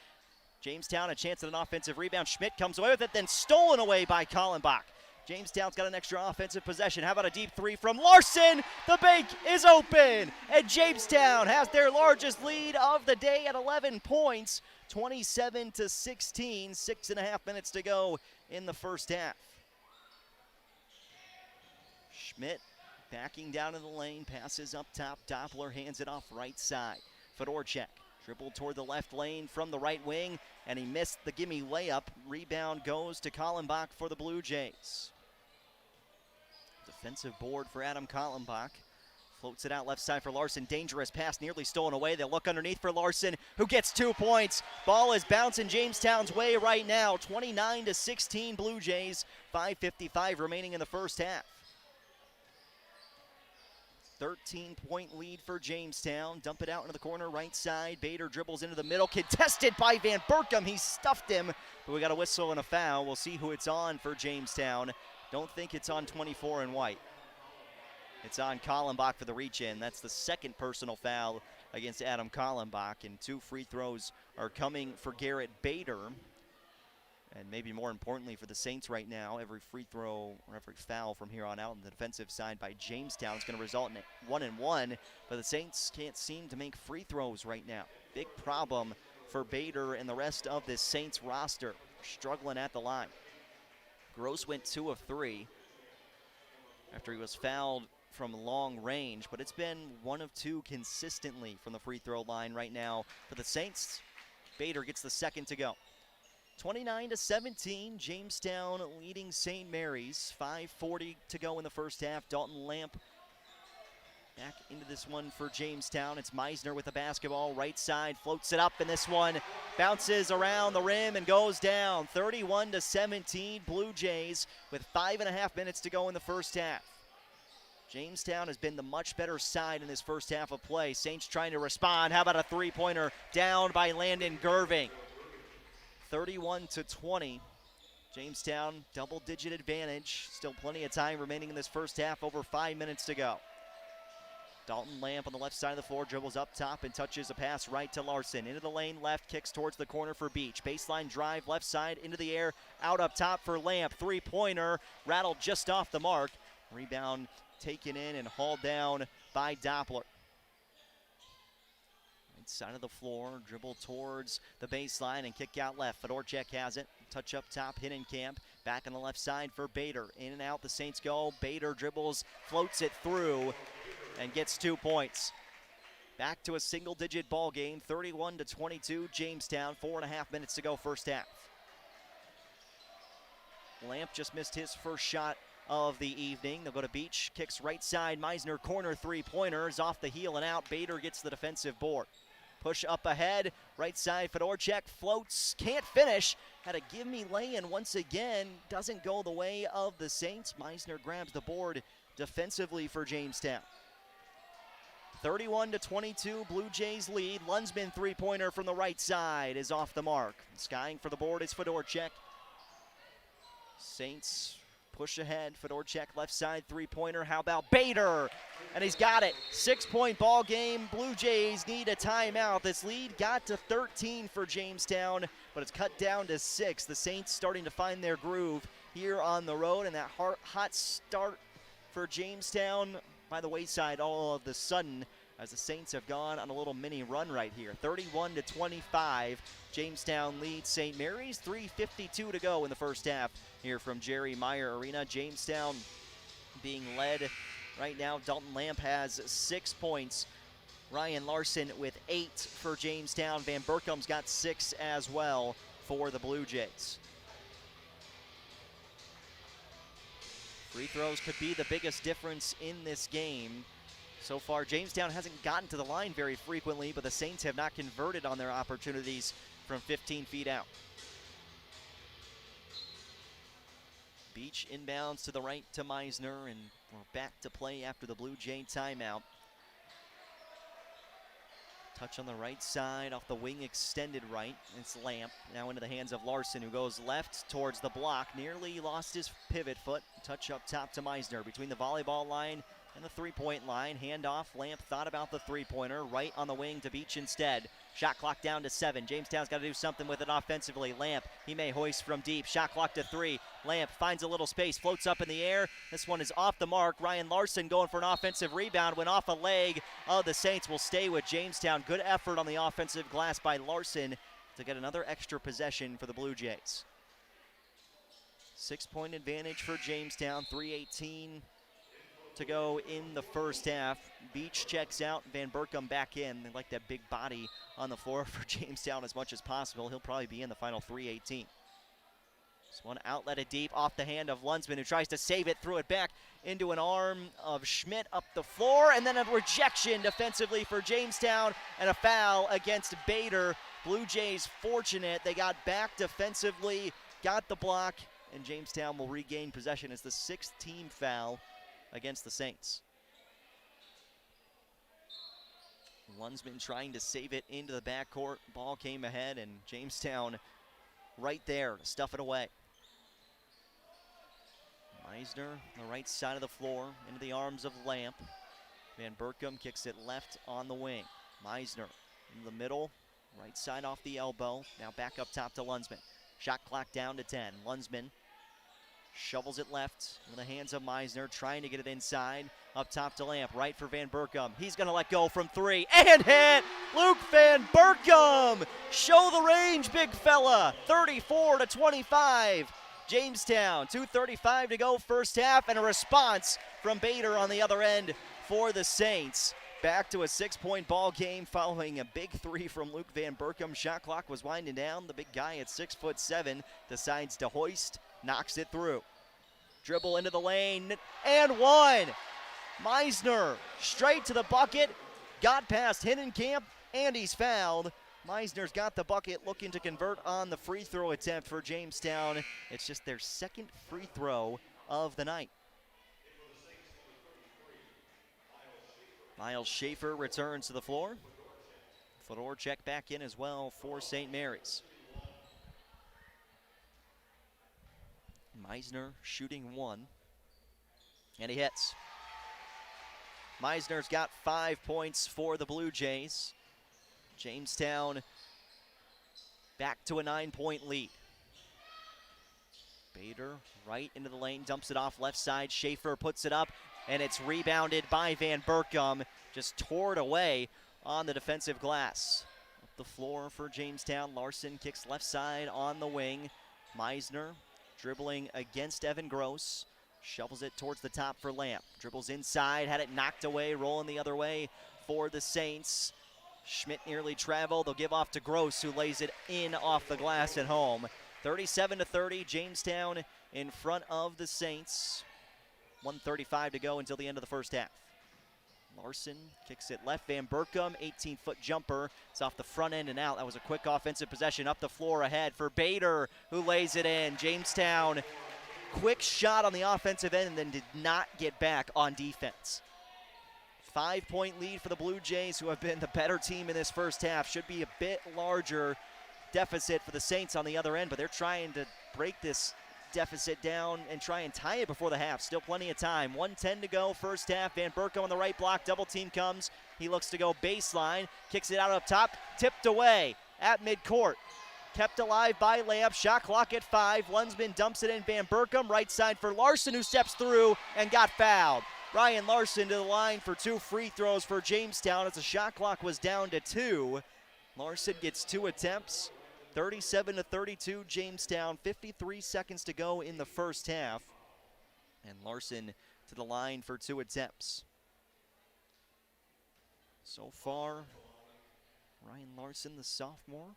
Jamestown a chance at an offensive rebound. Schmidt comes away with it, then stolen away by Kallenbach. Jamestown's got an extra offensive possession. How about a deep 3 from Larson? The bank is open, and Jamestown has their largest lead of the day at 11 points, 27-16. 6.5 minutes to go in the first half. Schmidt backing down in the lane, passes up top. Doppler hands it off right side. Fedorchak dribbled toward the left lane from the right wing, and he missed the gimme layup. Rebound goes to Kallenbach for the Blue Jays. Defensive board for Adam Kallenbach. Floats it out left side for Larson. Dangerous pass, nearly stolen away. They look underneath for Larson, who gets 2 points. Ball is bouncing Jamestown's way right now. 29-16 Blue Jays. 5:55 remaining in the first half. 13-point lead for Jamestown. Dump it out into the corner, right side. Bader dribbles into the middle. Contested by Van Berkom. He stuffed him, but we got a whistle and a foul. We'll see who it's on for Jamestown. Don't think it's on 24 in white. It's on Kallenbach for the reach-in. That's the second personal foul against Adam Kallenbach, and 2 free throws are coming for Garrett Bader. And maybe more importantly for the Saints right now, every free throw or every foul from here on out on the defensive side by Jamestown is going to result in a 1-and-1, but the Saints can't seem to make free throws right now. Big problem for Bader and the rest of this Saints roster. Struggling at the line. Gross went 2 of 3 after he was fouled from long range, but it's been 1 of 2 consistently from the free throw line right now for the Saints. Bader gets the second to go. 29-17, Jamestown leading St. Mary's. 5:40 to go in the first half. Dalton Lamp back into this one for Jamestown. It's Meisner with the basketball, right side, floats it up, and this one bounces around the rim and goes down. 31-17, Blue Jays with 5.5 minutes to go in the first half. Jamestown has been the much better side in this first half of play. Saints trying to respond. How about a three-pointer down by Landon Gerving? 31-20. Jamestown double-digit advantage. Still plenty of time remaining in this first half. Over 5 minutes to go. Dalton Lamp on the left side of the floor, dribbles up top and touches a pass right to Larson. Into the lane left, kicks towards the corner for Beach. Baseline drive, left side, into the air, out up top for Lamp. Three-pointer, rattled just off the mark. Rebound taken in and hauled down by Doppler. Right side of the floor, dribble towards the baseline and kick out left. Fedorchak has it. Touch up top, Hinnenkamp. Back on the left side for Bader. In and out the Saints go. Bader dribbles, floats it through, and gets 2 points. Back to a single-digit ball game, 31-22, Jamestown. 4.5 minutes to go first half. Lamp just missed his first shot of the evening. They'll go to Beach, kicks right side. Meisner corner three-pointers off the heel and out. Bader gets the defensive board. Push up ahead, right side. Fedorchak floats, can't finish. Had a give-me lay-in once again. Doesn't go the way of the Saints. Meisner grabs the board defensively for Jamestown. 31-22, Blue Jays lead. Lunsman three-pointer from the right side is off the mark. Skying for the board is Fedorchak. Saints push ahead. Fedorchak left side three-pointer. How about Bader? And he's got it. 6-point ball game. Blue Jays need a timeout. This lead got to 13 for Jamestown, but it's cut down to 6. The Saints starting to find their groove here on the road, and that hot start for Jamestown by the wayside all of the sudden as the Saints have gone on a little mini run right here. 31-25, Jamestown leads St. Mary's. 3:52 to go in the first half here from Jerry Meyer Arena. Jamestown being led right now. Dalton Lamp has 6 points. Ryan Larson with 8 for Jamestown. Van Berkham's got 6 as well for the Blue Jays. Free throws could be the biggest difference in this game. So far, Jamestown hasn't gotten to the line very frequently, but the Saints have not converted on their opportunities from 15 feet out. Beach inbounds to the right to Meisner, and we're back to play after the Blue Jay timeout. Touch on the right side, off the wing, extended right. It's Lamp, now into the hands of Larson, who goes left towards the block. Nearly lost his pivot foot. Touch up top to Meisner, between the volleyball line and the three-point line. Handoff, Lamp thought about the three-pointer. Right on the wing to Beach instead. Shot clock down to 7. Jamestown's got to do something with it offensively. Lamp, he may hoist from deep. Shot clock to 3. Lamp finds a little space, floats up in the air. This one is off the mark. Ryan Larson going for an offensive rebound. Went off a leg of the Saints. Will stay with Jamestown. Good effort on the offensive glass by Larson to get another extra possession for the Blue Jays. 6-point advantage for Jamestown. 3:18 to go in the first half. Beach checks out, Van Berkham back in. They like that big body on the floor for Jamestown as much as possible. He'll probably be in the final 3:18. This one outletted deep off the hand of Lunsman, who tries to save it, threw it back into an arm of Schmidt up the floor, and then a rejection defensively for Jamestown and a foul against Bader. Blue Jays fortunate. They got back defensively, got the block, and Jamestown will regain possession as the 6th team foul against the Saints. Lunsman trying to save it into the backcourt. Ball came ahead, and Jamestown right there to stuff it away. Meisner, the right side of the floor, into the arms of Lamp. Van Berkham kicks it left on the wing. Meisner in the middle, right side off the elbow. Now back up top to Lunsman. Shot clock down to 10. Lunsman shovels it left in the hands of Meisner, trying to get it inside. Up top to Lamp, right for Van Berkham. He's going to let go from 3, and hit! Luke Van Berkham! Show the range, big fella! 34-25. Jamestown, 2:35 to go first half, and a response from Bader on the other end for the Saints. Back to a 6-point ball game following a big three from Luke Van Berkom. Shot clock was winding down. The big guy at 6'7" decides to hoist, knocks it through. Dribble into the lane, and one! Meisner straight to the bucket, got past Hinnenkamp, and he's fouled. Meisner's got the bucket, looking to convert on the free throw attempt for Jamestown. It's just their second free throw of the night. Miles Schaefer returns to the floor. Fedorchak back in as well for St. Mary's. Meisner shooting one, and he hits. Meisner's got 5 points for the Blue Jays. Jamestown back to a 9-point lead. Bader right into the lane, dumps it off left side. Schaefer puts it up, and it's rebounded by Van Berkom. Just tore it away on the defensive glass. Up the floor for Jamestown. Larson kicks left side on the wing. Meisner dribbling against Evan Gross. Shovels it towards the top for Lamp. Dribbles inside, had it knocked away, rolling the other way for the Saints. Schmidt nearly traveled. They'll give off to Gross, who lays it in off the glass at home. 37-30, Jamestown in front of the Saints. 1:35 to go until the end of the first half. Larson kicks it left. Van Berkom, 18-foot jumper. It's off the front end and out. That was a quick offensive possession. Up the floor ahead for Bader, who lays it in. Jamestown, quick shot on the offensive end and then did not get back on defense. 5-point lead for the Blue Jays, who have been the better team in this first half. Should be a bit larger deficit for the Saints on the other end, but they're trying to break this deficit down and try and tie it before the half. Still plenty of time. 1:10 to go, first half. Van Berkom on the right block. Double team comes. He looks to go baseline. Kicks it out up top. Tipped away at midcourt. Kept alive by Lamp. Shot clock at 5. Lunsman dumps it in. Van Berkom right side for Larson, who steps through and got fouled. Ryan Larson to the line for 2 free throws for Jamestown as the shot clock was down to 2. Larson gets 2 attempts. 37-32 Jamestown. 53 seconds to go in the first half. And Larson to the line for 2 attempts. So far, Ryan Larson, the sophomore,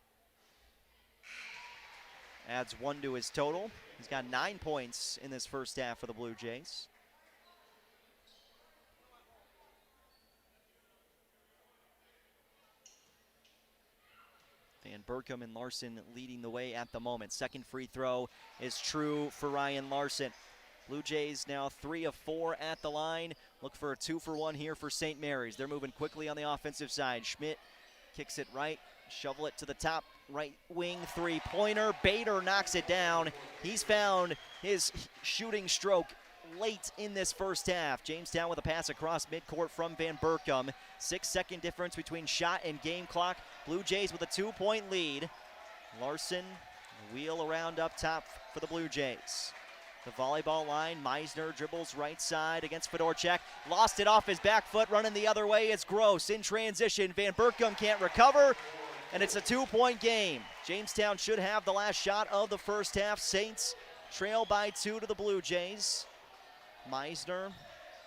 adds 1 to his total. He's got 9 points in this first half for the Blue Jays. Van Berkom and Larson leading the way at the moment. Second free throw is true for Ryan Larson. Blue Jays now 3 of 4 at the line. Look for a 2-for-1 here for St. Mary's. They're moving quickly on the offensive side. Schmidt kicks it right, shovel it to the top right wing, 3-pointer. Bader knocks it down. He's found his shooting stroke late in this first half. Jamestown with a pass across midcourt from Van Berkom. 6-second difference between shot and game clock. Blue Jays with a 2-point lead. Larson, wheel around up top for the Blue Jays. The volleyball line, Meisner dribbles right side against Fedorchak. Lost it off his back foot, running the other way. It's Gross in transition. Van Berkom can't recover, and it's a 2-point game. Jamestown should have the last shot of the first half. Saints trail by 2 to the Blue Jays. Meisner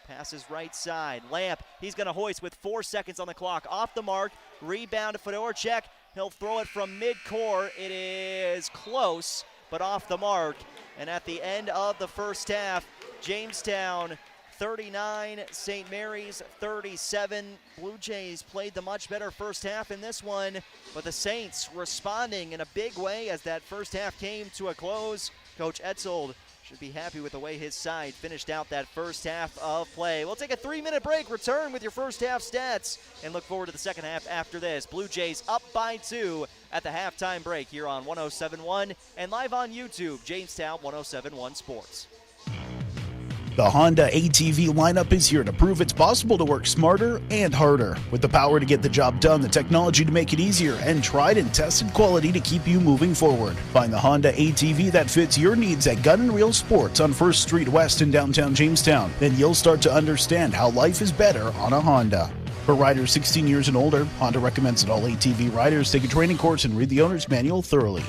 passes right side. Lamp, he's going to hoist with 4 seconds on the clock. Off the mark, rebound to Fedorchak. He'll throw it from midcourt. It is close, but off the mark. And at the end of the first half, Jamestown 39, St. Mary's 37. Blue Jays played the much better first half in this one, but the Saints responding in a big way as that first half came to a close. Coach Etzold should be happy with the way his side finished out that first half of play. We'll take a 3-minute break, return with your first half stats, and look forward to the second half after this. Blue Jays up by 2 at the halftime break here on 107.1 and live on YouTube, Jamestown 107.1 Sports. The Honda ATV lineup is here to prove it's possible to work smarter and harder. With the power to get the job done, the technology to make it easier, and tried and tested quality to keep you moving forward. Find the Honda ATV that fits your needs at Gun & Reel Sports on 1st Street West in downtown Jamestown. Then you'll start to understand how life is better on a Honda. For riders 16 years and older, Honda recommends that all ATV riders take a training course and read the owner's manual thoroughly.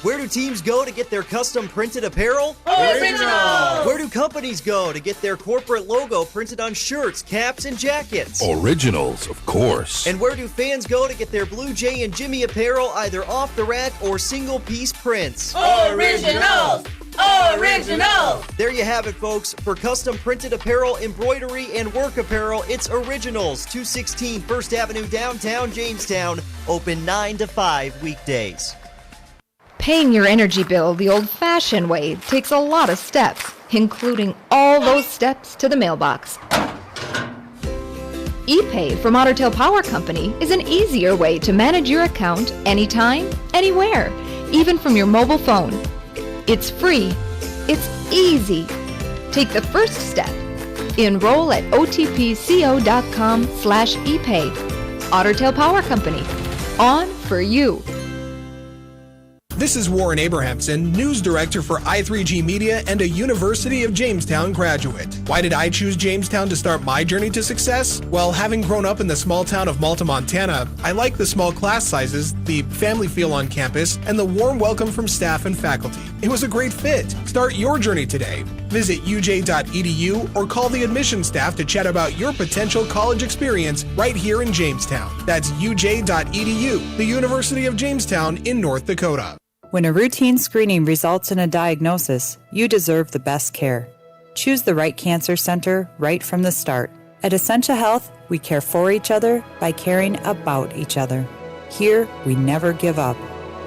Where do teams go to get their custom printed apparel? Originals! Where do companies go to get their corporate logo printed on shirts, caps, and jackets? Originals, of course. And where do fans go to get their Blue Jay and Jimmy apparel either off the rack or single-piece prints? Originals! Originals! There you have it, folks. For custom printed apparel, embroidery, and work apparel, it's Originals, 216 First Avenue, downtown Jamestown. Open 9 to 5 weekdays. Paying your energy bill the old-fashioned way takes a lot of steps, including all those steps to the mailbox. ePay from Ottertail Power Company is an easier way to manage your account anytime, anywhere, even from your mobile phone. It's free. It's easy. Take the first step. Enroll at otpco.com/epay. Ottertail Power Company. On for you. This is Warren Abrahamson, News Director for I3G Media and a University of Jamestown graduate. Why did I choose Jamestown to start my journey to success? Well, having grown up in the small town of Malta, Montana, I like the small class sizes, the family feel on campus, and the warm welcome from staff and faculty. It was a great fit. Start your journey today. Visit uj.edu or call the admissions staff to chat about your potential college experience right here in Jamestown. That's uj.edu, the University of Jamestown in North Dakota. When a routine screening results in a diagnosis, you deserve the best care. Choose the right cancer center right from the start. At Essentia Health, we care for each other by caring about each other. Here, we never give up.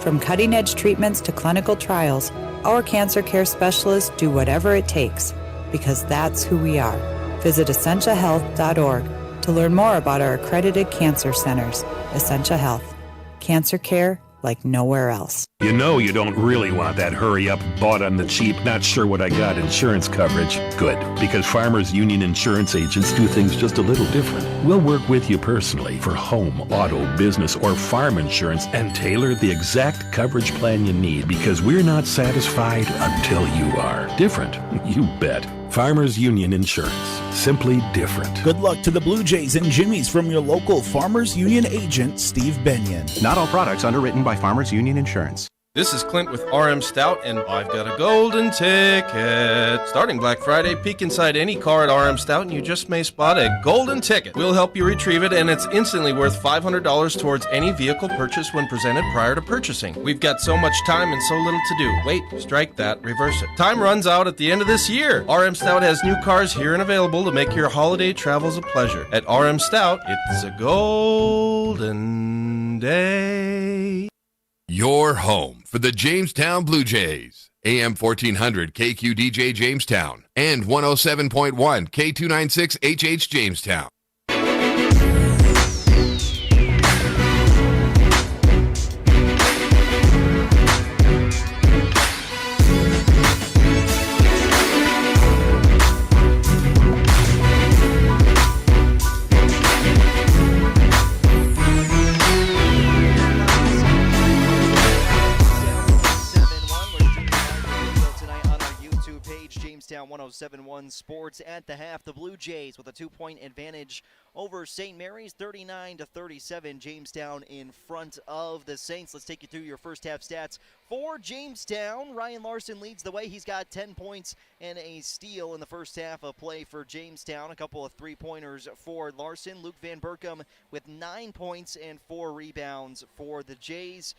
From cutting-edge treatments to clinical trials, our cancer care specialists do whatever it takes, because that's who we are. Visit essentiahealth.org to learn more about our accredited cancer centers. Essentia Health. Cancer care like nowhere else. You know you don't really want that hurry-up, bought on the cheap, not sure what I got insurance coverage. Good, because Farmers Union insurance agents do things just a little different. We'll work with you personally for home, auto, business, or farm insurance and tailor the exact coverage plan you need, because we're not satisfied until you are. Different? You bet. Farmers Union Insurance. Simply different. Good luck to the Blue Jays and Jimmies from your local Farmers Union agent, Steve Benyon. Not all products underwritten by Farmers Union Insurance. This is Clint with RM Stout, and I've got a golden ticket. Starting Black Friday, peek inside any car at RM Stout, and you just may spot a golden ticket. We'll help you retrieve it, and it's instantly worth $500 towards any vehicle purchase when presented prior to purchasing. We've got so much time and so little to do. Wait, strike that, reverse it. Time runs out at the end of this year. RM Stout has new cars here and available to make your holiday travels a pleasure. At RM Stout, it's a golden day. Your home for the Jamestown Blue Jays. AM 1400 KQDJ Jamestown and 107.1 K296 HH Jamestown. Jamestown 107.1 Sports at the half. The Blue Jays with a 2-point advantage over St. Mary's, 39-37. Jamestown in front of the Saints. Let's take you through your first half stats for Jamestown. Ryan Larson leads the way. He's got 10 points and a steal in the first half of play for Jamestown. A couple of three-pointers for Larson. Luke Van Berkom with 9 points and 4 rebounds for the Jays.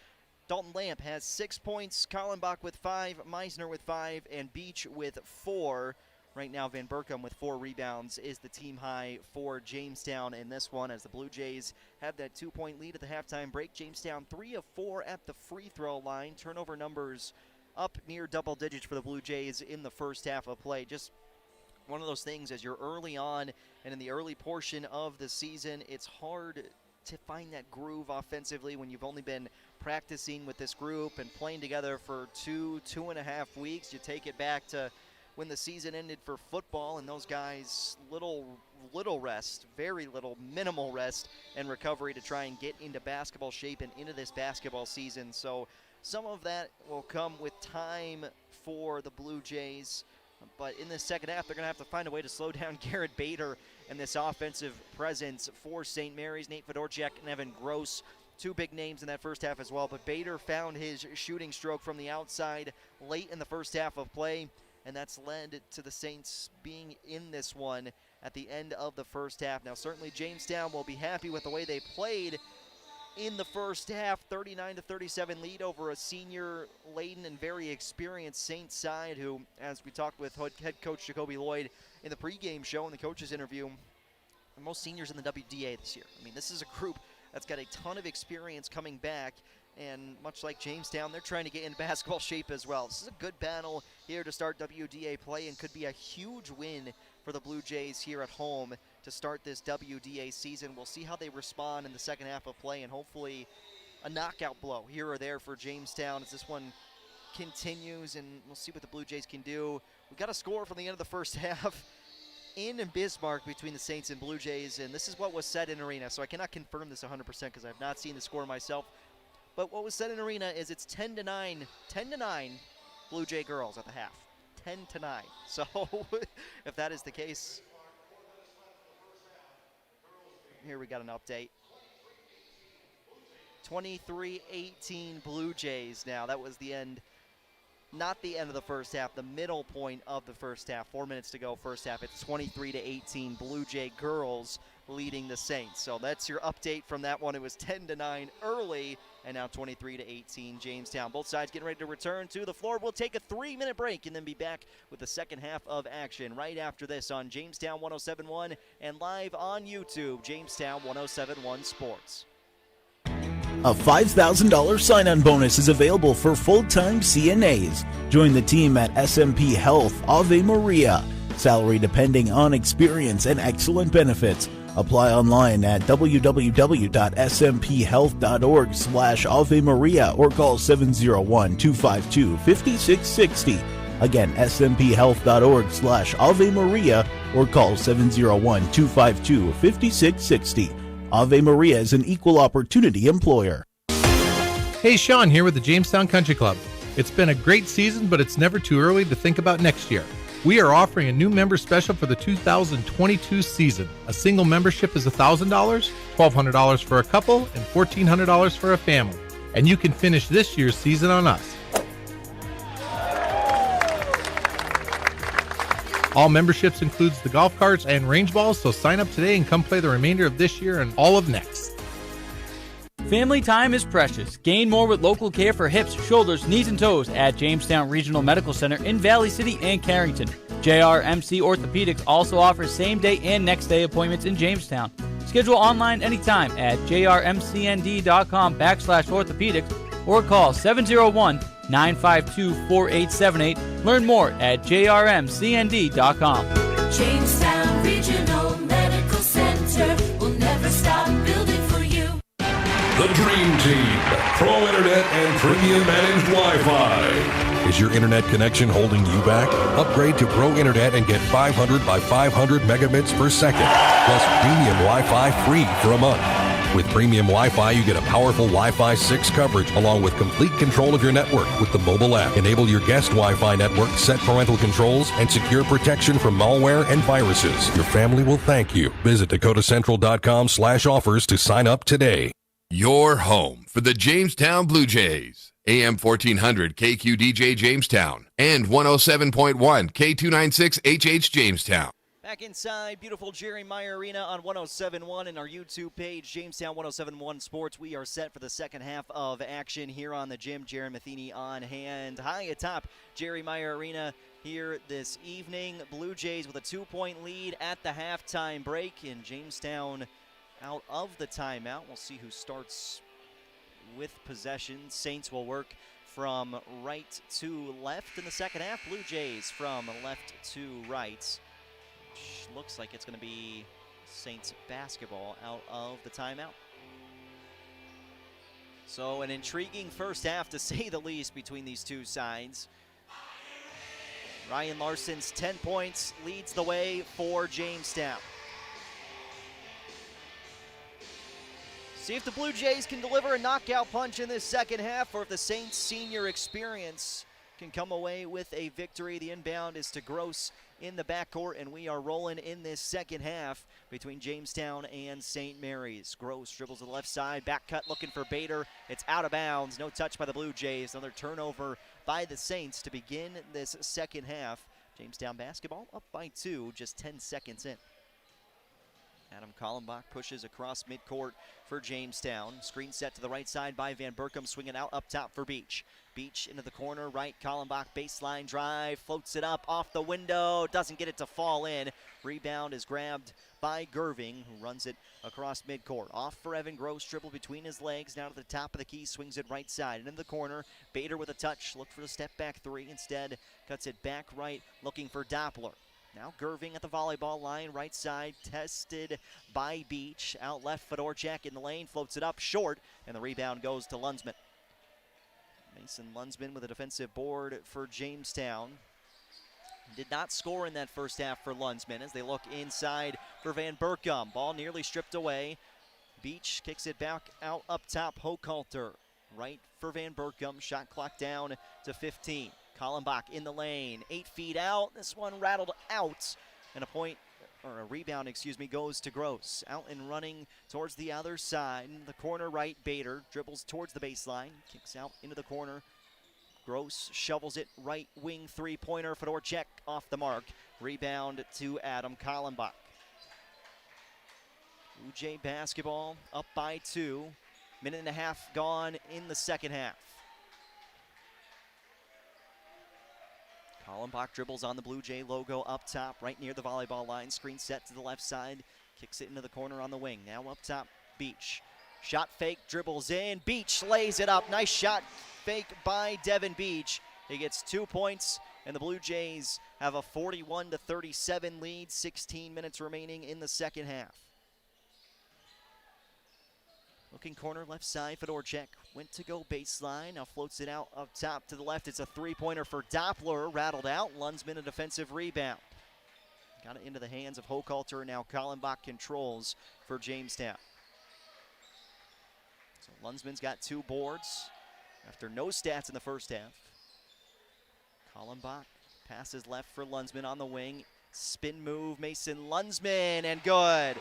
Dalton Lamp has 6 points, Kallenbach with 5, Meisner with 5, and Beach with 4. Right now, Van Berkom with 4 rebounds is the team high for Jamestown in this one, as the Blue Jays have that 2-point lead at the halftime break. Jamestown 3 of 4 at the free throw line. Turnover numbers up near double digits for the Blue Jays in the first half of play. Just one of those things, as you're early on and in the early portion of the season, it's hard to find that groove offensively when you've only been practicing with this group and playing together for 2.5 weeks. You take it back to when the season ended for football, and those guys little rest, very little, minimal rest and recovery to try and get into basketball shape and into this basketball season. So some of that will come with time for the Blue Jays. But in the second half, they're going to have to find a way to slow down Garrett Bader and this offensive presence for St. Mary's. Nate Fedorchak and Evan Gross two big names in that first half as well, but Bader found his shooting stroke from the outside late in the first half of play, and that's led to the Saints being in this one at the end of the first half. Now, certainly Jamestown will be happy with the way they played in the first half, 39-37 lead over a senior-laden and very experienced Saints side who, as we talked with head coach Jacoby Lloyd in the pregame show and the coaches interview, the most seniors in the WDA this year. I mean, this is a group that's got a ton of experience coming back, and much like Jamestown, they're trying to get in basketball shape as well. This is a good battle here to start WDA play and could be a huge win for the Blue Jays here at home to start this WDA season. We'll see how they respond in the second half of play, and hopefully a knockout blow here or there for Jamestown as this one continues, and we'll see what the Blue Jays can do. We got a score from the end of the first half in Bismarck between the Saints and Blue Jays, and this is what was said in Arena, so I cannot confirm this 100% because I've not seen the score myself. But what was said in Arena is it's 10-9 Blue Jay girls at the half. 10-9. So if that is the case, here we got an update. 23-18 Blue Jays now. That was the end, not the end of the first half, the middle point of the first half. 4 minutes to go first half. It's 23-18 Blue Jay girls leading the Saints. So that's your update from that one. It was 10-9 early, and now 23-18 Jamestown. Both sides getting ready to return to the floor. We'll take a 3-minute break and then be back with the second half of action right after this on Jamestown 107.1 and live on YouTube, Jamestown 107.1 Sports. A $5,000 sign-on bonus is available for full-time CNAs. Join the team at SMP Health Ave Maria. Salary depending on experience and excellent benefits. Apply online at www.smphealth.org/Ave Maria or call 701-252-5660. Again, smphealth.org/Ave Maria or call 701-252-5660. Ave Maria is an equal opportunity employer. Hey, Sean here with the Jamestown Country Club. It's been a great season, but it's never too early to think about next year. We are offering a new member special for the 2022 season. A single membership is $1,000, $1,200 for a couple, and $1,400 for a family. And you can finish this year's season on us. All memberships includes the golf carts and range balls, so sign up today and come play the remainder of this year and all of next. Family time is precious. Gain more with local care for hips, shoulders, knees, and toes at Jamestown Regional Medical Center in Valley City and Carrington. JRMC Orthopedics also offers same-day and next-day appointments in Jamestown. Schedule online anytime at jrmcnd.com/orthopedics or call 701-952-4878. Learn more at jrmcnd.com. Jamestown Regional Medical Center will never stop building for you. The Dream Team, Pro Internet and Premium Managed Wi-Fi. Is your internet connection holding you back? Upgrade to Pro Internet and get 500 by 500 megabits per second, plus premium Wi-Fi free for a month. With premium Wi-Fi, you get a powerful Wi-Fi 6 coverage along with complete control of your network with the mobile app. Enable your guest Wi-Fi network, set parental controls, and secure protection from malware and viruses. Your family will thank you. Visit dakotacentral.com/offers to sign up today. Your home for the Jamestown Blue Jays. AM 1400 KQDJ Jamestown and 107.1 K296 HH Jamestown. Back inside beautiful Jerry Meyer Arena on 107.1 and our YouTube page, Jamestown 107.1 Sports. We are set for the second half of action here on the gym. Jaron Matheny on hand. High atop Jerry Meyer Arena here this evening. Blue Jays with a 2-point lead at the halftime break, and Jamestown out of the timeout. We'll see who starts with possession. Saints will work from right to left in the second half. Blue Jays from left to right. Looks like it's going to be Saints basketball out of the timeout. So an intriguing first half to say the least between these two sides. Ryan Larson's 10 points leads the way for Jamestown. See if the Blue Jays can deliver a knockout punch in this second half, or if the Saints' senior experience can come away with a victory. The inbound is to Gross in the backcourt, and we are rolling in this second half between Jamestown and St. Mary's. Gross dribbles to the left side, back cut looking for Bader. It's out of bounds, no touch by the Blue Jays. Another turnover by the Saints to begin this second half. Jamestown basketball up by 2, just 10 seconds in. Adam Kallenbach pushes across midcourt for Jamestown. Screen set to the right side by Van Berkom, swinging out up top for Beach. Beach into the corner, right, Kallenbach baseline drive, floats it up off the window, doesn't get it to fall in. Rebound is grabbed by Gerving, who runs it across midcourt. Off for Evan Gross, dribble between his legs, down to the top of the key, swings it right side. And in the corner, Bader with a touch, look for the step back three, instead cuts it back right, looking for Doppler. Now Gerving at the volleyball line, right side, tested by Beach. Out left, Fedorchak in the lane, floats it up short, and the rebound goes to Lunsman. Mason Lunsman with a defensive board for Jamestown. Did not score in that first half for Lunsman as they look inside for Van Berkom. Ball nearly stripped away. Beach kicks it back out up top, Hochhalter. Right for Van Berkom, shot clock down to 15. Kallenbach in the lane, 8 feet out. This one rattled out, and a rebound, goes to Gross. Out and running towards the other side. In the corner right, Bader dribbles towards the baseline, kicks out into the corner. Gross shovels it right wing three-pointer. Fedorchak off the mark. Rebound to Adam Kallenbach. Blue Jay basketball up by 2. Minute and a half gone in the second half. Kallenbach dribbles on the Blue Jay logo up top, right near the volleyball line. Screen set to the left side, kicks it into the corner on the wing. Now up top, Beach. Shot fake, dribbles in. Beach lays it up. Nice shot fake by Devin Beach. He gets 2 points, and the Blue Jays have a 41-37 lead. 16 minutes remaining in the second half. Looking corner left side, Fedorchak went to go baseline, now floats it out up top to the left. It's a three-pointer for Doppler, rattled out. Lunsman a defensive rebound. Got it into the hands of Hochhalter, now Kallenbach controls for Jamestown. So Lunsman's got 2 boards after no stats in the first half. Kallenbach passes left for Lunsman on the wing. Spin move, Mason Lunsman, and good.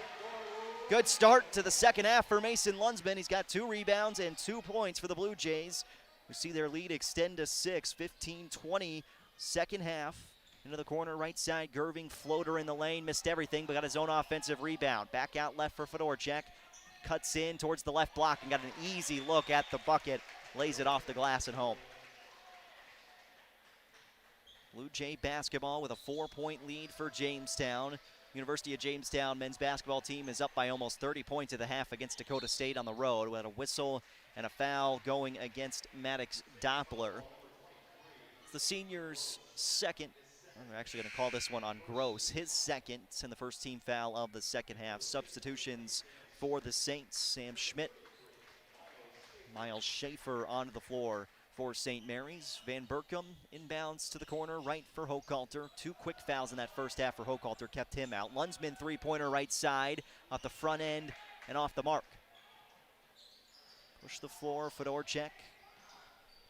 Good start to the second half for Mason Lunsman. He's got 2 rebounds and 2 points for the Blue Jays. We see their lead extend to 6, 15-20, second half. Into the corner, right side, Gerving, floater in the lane, missed everything, but got his own offensive rebound. Back out left for Fedorchak, cuts in towards the left block and got an easy look at the bucket, lays it off the glass at home. Blue Jay basketball with a 4-point lead for Jamestown. University of Jamestown men's basketball team is up by almost 30 points at the half against Dakota State on the road. We had a whistle and a foul going against Maddox Doppler. It's the senior's second. We're actually going to call this one on Gross. His second and the first team foul of the second half. Substitutions for the Saints. Sam Schmidt, Miles Schaefer onto the floor for St. Mary's. Van Berkom inbounds to the corner, right for Hochhalter. 2 quick fouls in that first half for Hochhalter, kept him out. Lunsman three-pointer right side, off the front end and off the mark. Push the floor, Fedorchak.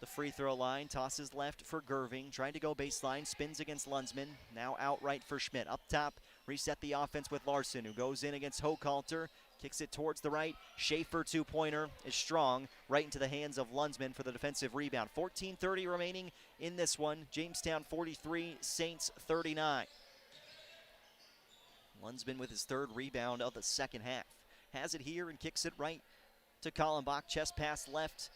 The free throw line, tosses left for Gerving. Trying to go baseline, spins against Lunsman. Now out right for Schmidt. Up top, reset the offense with Larson, who goes in against Hochhalter. Kicks it towards the right. Schaefer two-pointer is strong, right into the hands of Lunsman for the defensive rebound. 14:30 remaining in this one. Jamestown 43, Saints 39. Lunsman with his 3rd rebound of the second half. Has it here and kicks it right to Kallenbach. Chest pass left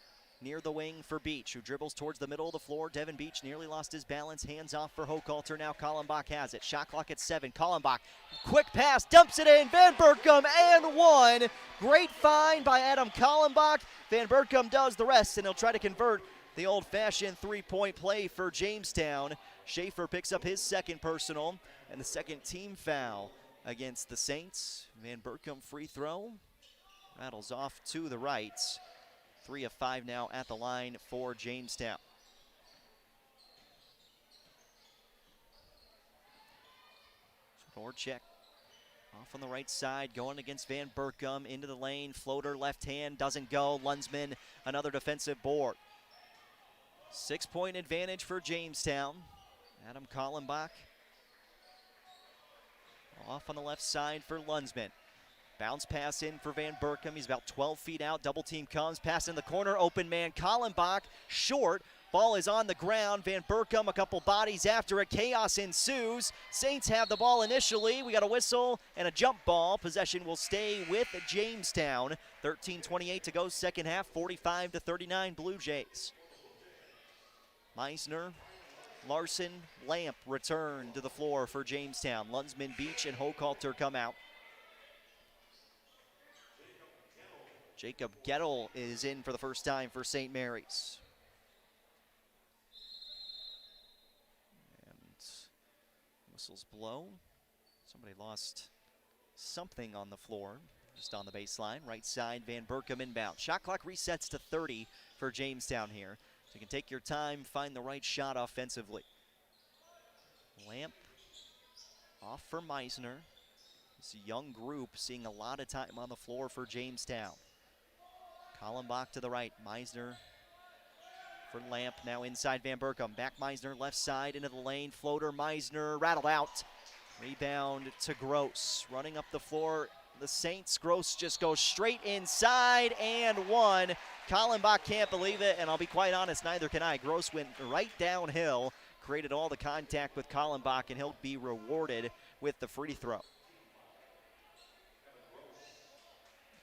near the wing for Beach, who dribbles towards the middle of the floor. Devin Beach nearly lost his balance. Hands off for Hochhalter. Now Kallenbach has it. Shot clock at 7. Kallenbach, quick pass, dumps it in. Van Berkom and 1. Great find by Adam Kallenbach. Van Berkom does the rest, and he'll try to convert the old-fashioned three-point play for Jamestown. Schaefer picks up his 2nd personal and the 2nd team foul against the Saints. Van Berkom free throw. Rattles off to the right. 3 of 5 now at the line for Jamestown. Fedorchak off on the right side, going against Van Berkom, into the lane, floater left hand, doesn't go. Lunsman, another defensive board. 6-point advantage for Jamestown. Adam Kallenbach Off on the left side for Lunsman. Bounce pass in for Van Berkom. He's about 12 feet out. Double team comes. Pass in the corner. Open man. Kallenbach short. Ball is on the ground. Van Berkom a couple bodies after it. Chaos ensues. Saints have the ball initially. We got a whistle and a jump ball. Possession will stay with Jamestown. 13:28 to go second half. 45-39 Blue Jays. Meisner, Larson, Lamp return to the floor for Jamestown. Lunsman, Beach, and Hochhalter come out. Jacob Gettle is in for the first time for St. Mary's. And whistles blow. Somebody lost something on the floor, just on the baseline. Right side, Van Berkom inbound. Shot clock resets to 30 for Jamestown here. So you can take your time, find the right shot offensively. Lamp off for Meisner. This young group seeing a lot of time on the floor for Jamestown. Kallenbach to the right, Meisner for Lamp, now inside Van Berkom. Back Meisner, left side into the lane, floater, Meisner rattled out. Rebound to Gross, running up the floor. The Saints, Gross just goes straight inside and one. Kallenbach can't believe it, and I'll be quite honest, neither can I. Gross went right downhill, created all the contact with Kallenbach, and he'll be rewarded with the free throw.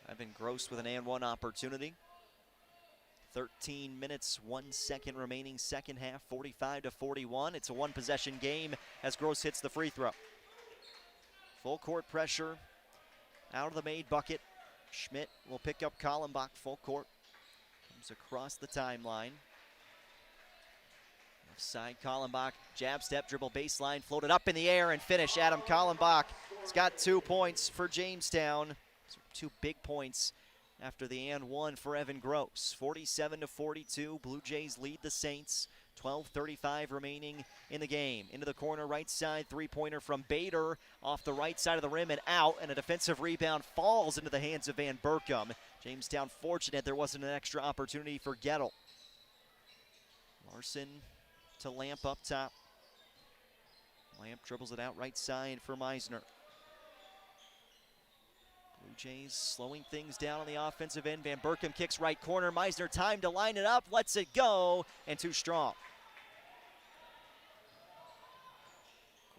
Evan Gross with an and one opportunity. 13 minutes, 1 second remaining, second half, 45-41. It's a one possession game as Gross hits the free throw. Full court pressure out of the made bucket. Schmidt will pick up Kallenbach full court. Comes across the timeline. Left side, Kallenbach, jab step, dribble baseline, floated up in the air and finish. Adam Kallenbach has got 2 points for Jamestown. 2 big points after the and one for Evan Gross. 47-42, Blue Jays lead the Saints. 12:35 remaining in the game. Into the corner, right side, three-pointer from Bader off the right side of the rim and out, and a defensive rebound falls into the hands of Van Berkom. Jamestown fortunate there wasn't an extra opportunity for Gettle. Larson to Lamp up top. Lamp dribbles it out right side for Meisner. Blue Jays slowing things down on the offensive end. Van Berkom kicks right corner. Meisner time to line it up, lets it go, and too strong.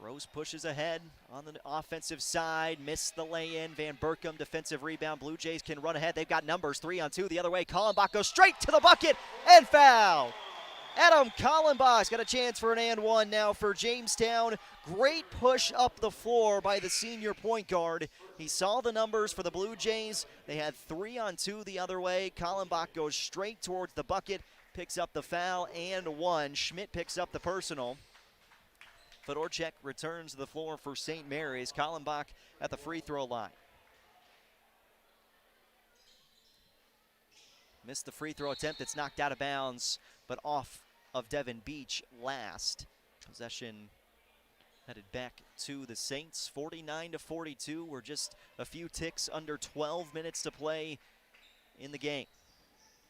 Gross pushes ahead on the offensive side, missed the lay-in. Van Berkom defensive rebound. Blue Jays can run ahead. They've got numbers, 3-on-2 the other way. Kallenbach goes straight to the bucket and foul. Adam Kallenbach's got a chance for an and one now for Jamestown. Great push up the floor by the senior point guard. He saw the numbers for the Blue Jays. They had 3-on-2 the other way. Kallenbach goes straight towards the bucket, picks up the foul and one. Schmidt picks up the personal. Fedorchuk returns to the floor for St. Mary's. Kallenbach at the free throw line. Missed the free throw attempt. It's knocked out of bounds, but off of Devin Beach last. Possession headed back to the Saints. 49-42. We're just a few ticks under 12 minutes to play in the game.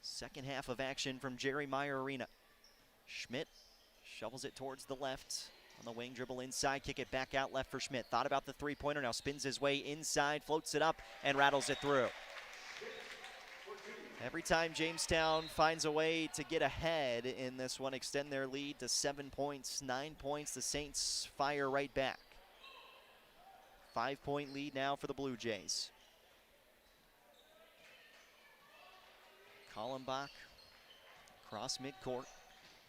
Second half of action from Jerry Meyer Arena. Schmidt shovels it towards the left. On the wing, dribble inside, kick it back out left for Schmidt. Thought about the three-pointer, now spins his way inside, floats it up, and rattles it through. Every time Jamestown finds a way to get ahead in this one, extend their lead to 7 points, 9 points, the Saints fire right back. 5-point lead now for the Blue Jays. Kallenbach across midcourt.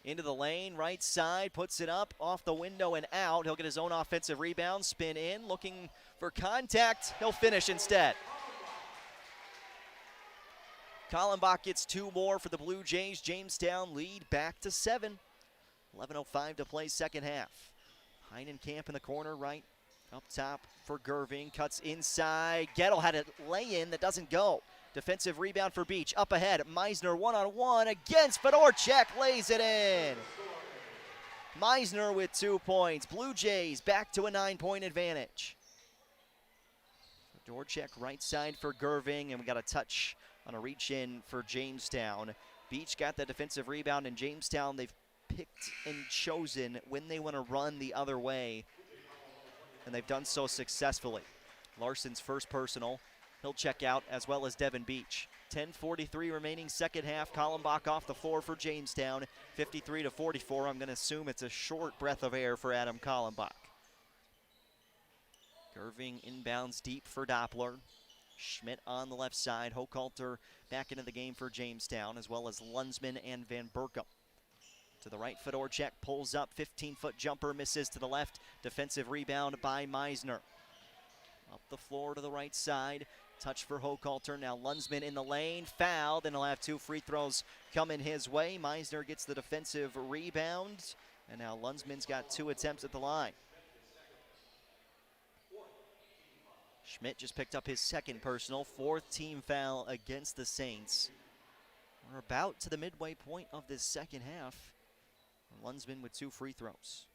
Into the lane, right side, puts it up, off the window and out. He'll get his own offensive rebound, spin in, looking for contact. He'll finish instead. Kallenbach gets 2 more for the Blue Jays. Jamestown lead back to 7. 11:05 to play second half. Heinenkamp in the corner, right up top for Gerving. Cuts inside. Gettle had a lay-in that doesn't go. Defensive rebound for Beach. Up ahead, Meisner one-on-one against Fedorchuk, lays it in. Meisner with 2 points. Blue Jays back to a 9-point advantage. Fedorchuk right side for Gerving, and we got a touch on a reach in for Jamestown. Beach got the defensive rebound, and Jamestown, they've picked and chosen when they want to run the other way. and they've done so successfully. Larson's first personal. He'll check out, as well as Devin Beach. 10:43 remaining second half. Kallenbach off the floor for Jamestown. 53-44. I'm going to assume it's a short breath of air for Adam Kallenbach. Gerving inbounds deep for Doppler. Schmidt on the left side. Hochhalter back into the game for Jamestown, as well as Lunsman and Van Berkom. To the right, Fedorchak pulls up. 15-foot jumper misses to the left. Defensive rebound by Meisner. Up the floor to the right side. Touch for Hochhalter. Now Lunsman in the lane. Fouled, and he'll have 2 free throws coming his way. Meisner gets the defensive rebound, and now Lunsman's got 2 attempts at the line. Schmidt just picked up his second personal. 4th team foul against the Saints. We're about to the midway point of this second half. Lunsman with 2 free throws.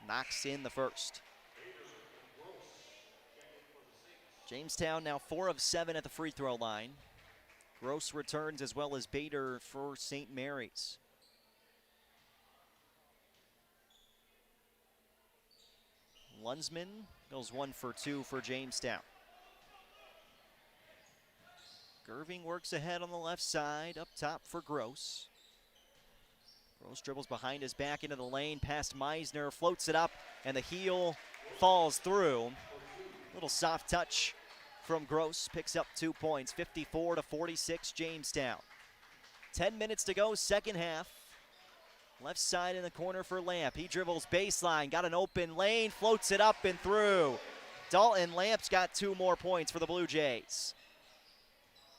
Knocks in the first. Jamestown now 4 of 7 at the free throw line. Gross returns, as well as Bader for St. Mary's. Lunsman goes 1 for 2 for Jamestown. Gerving works ahead on the left side, up top for Gross. Gross dribbles behind his back into the lane, past Meisner, floats it up, and the heel falls through. Little soft touch from Gross, picks up 2 points. 54-46 Jamestown. 10 minutes to go, second half. Left side in the corner for Lamp. He dribbles baseline, got an open lane, floats it up and through. Dalton Lamp's got 2 more points for the Blue Jays.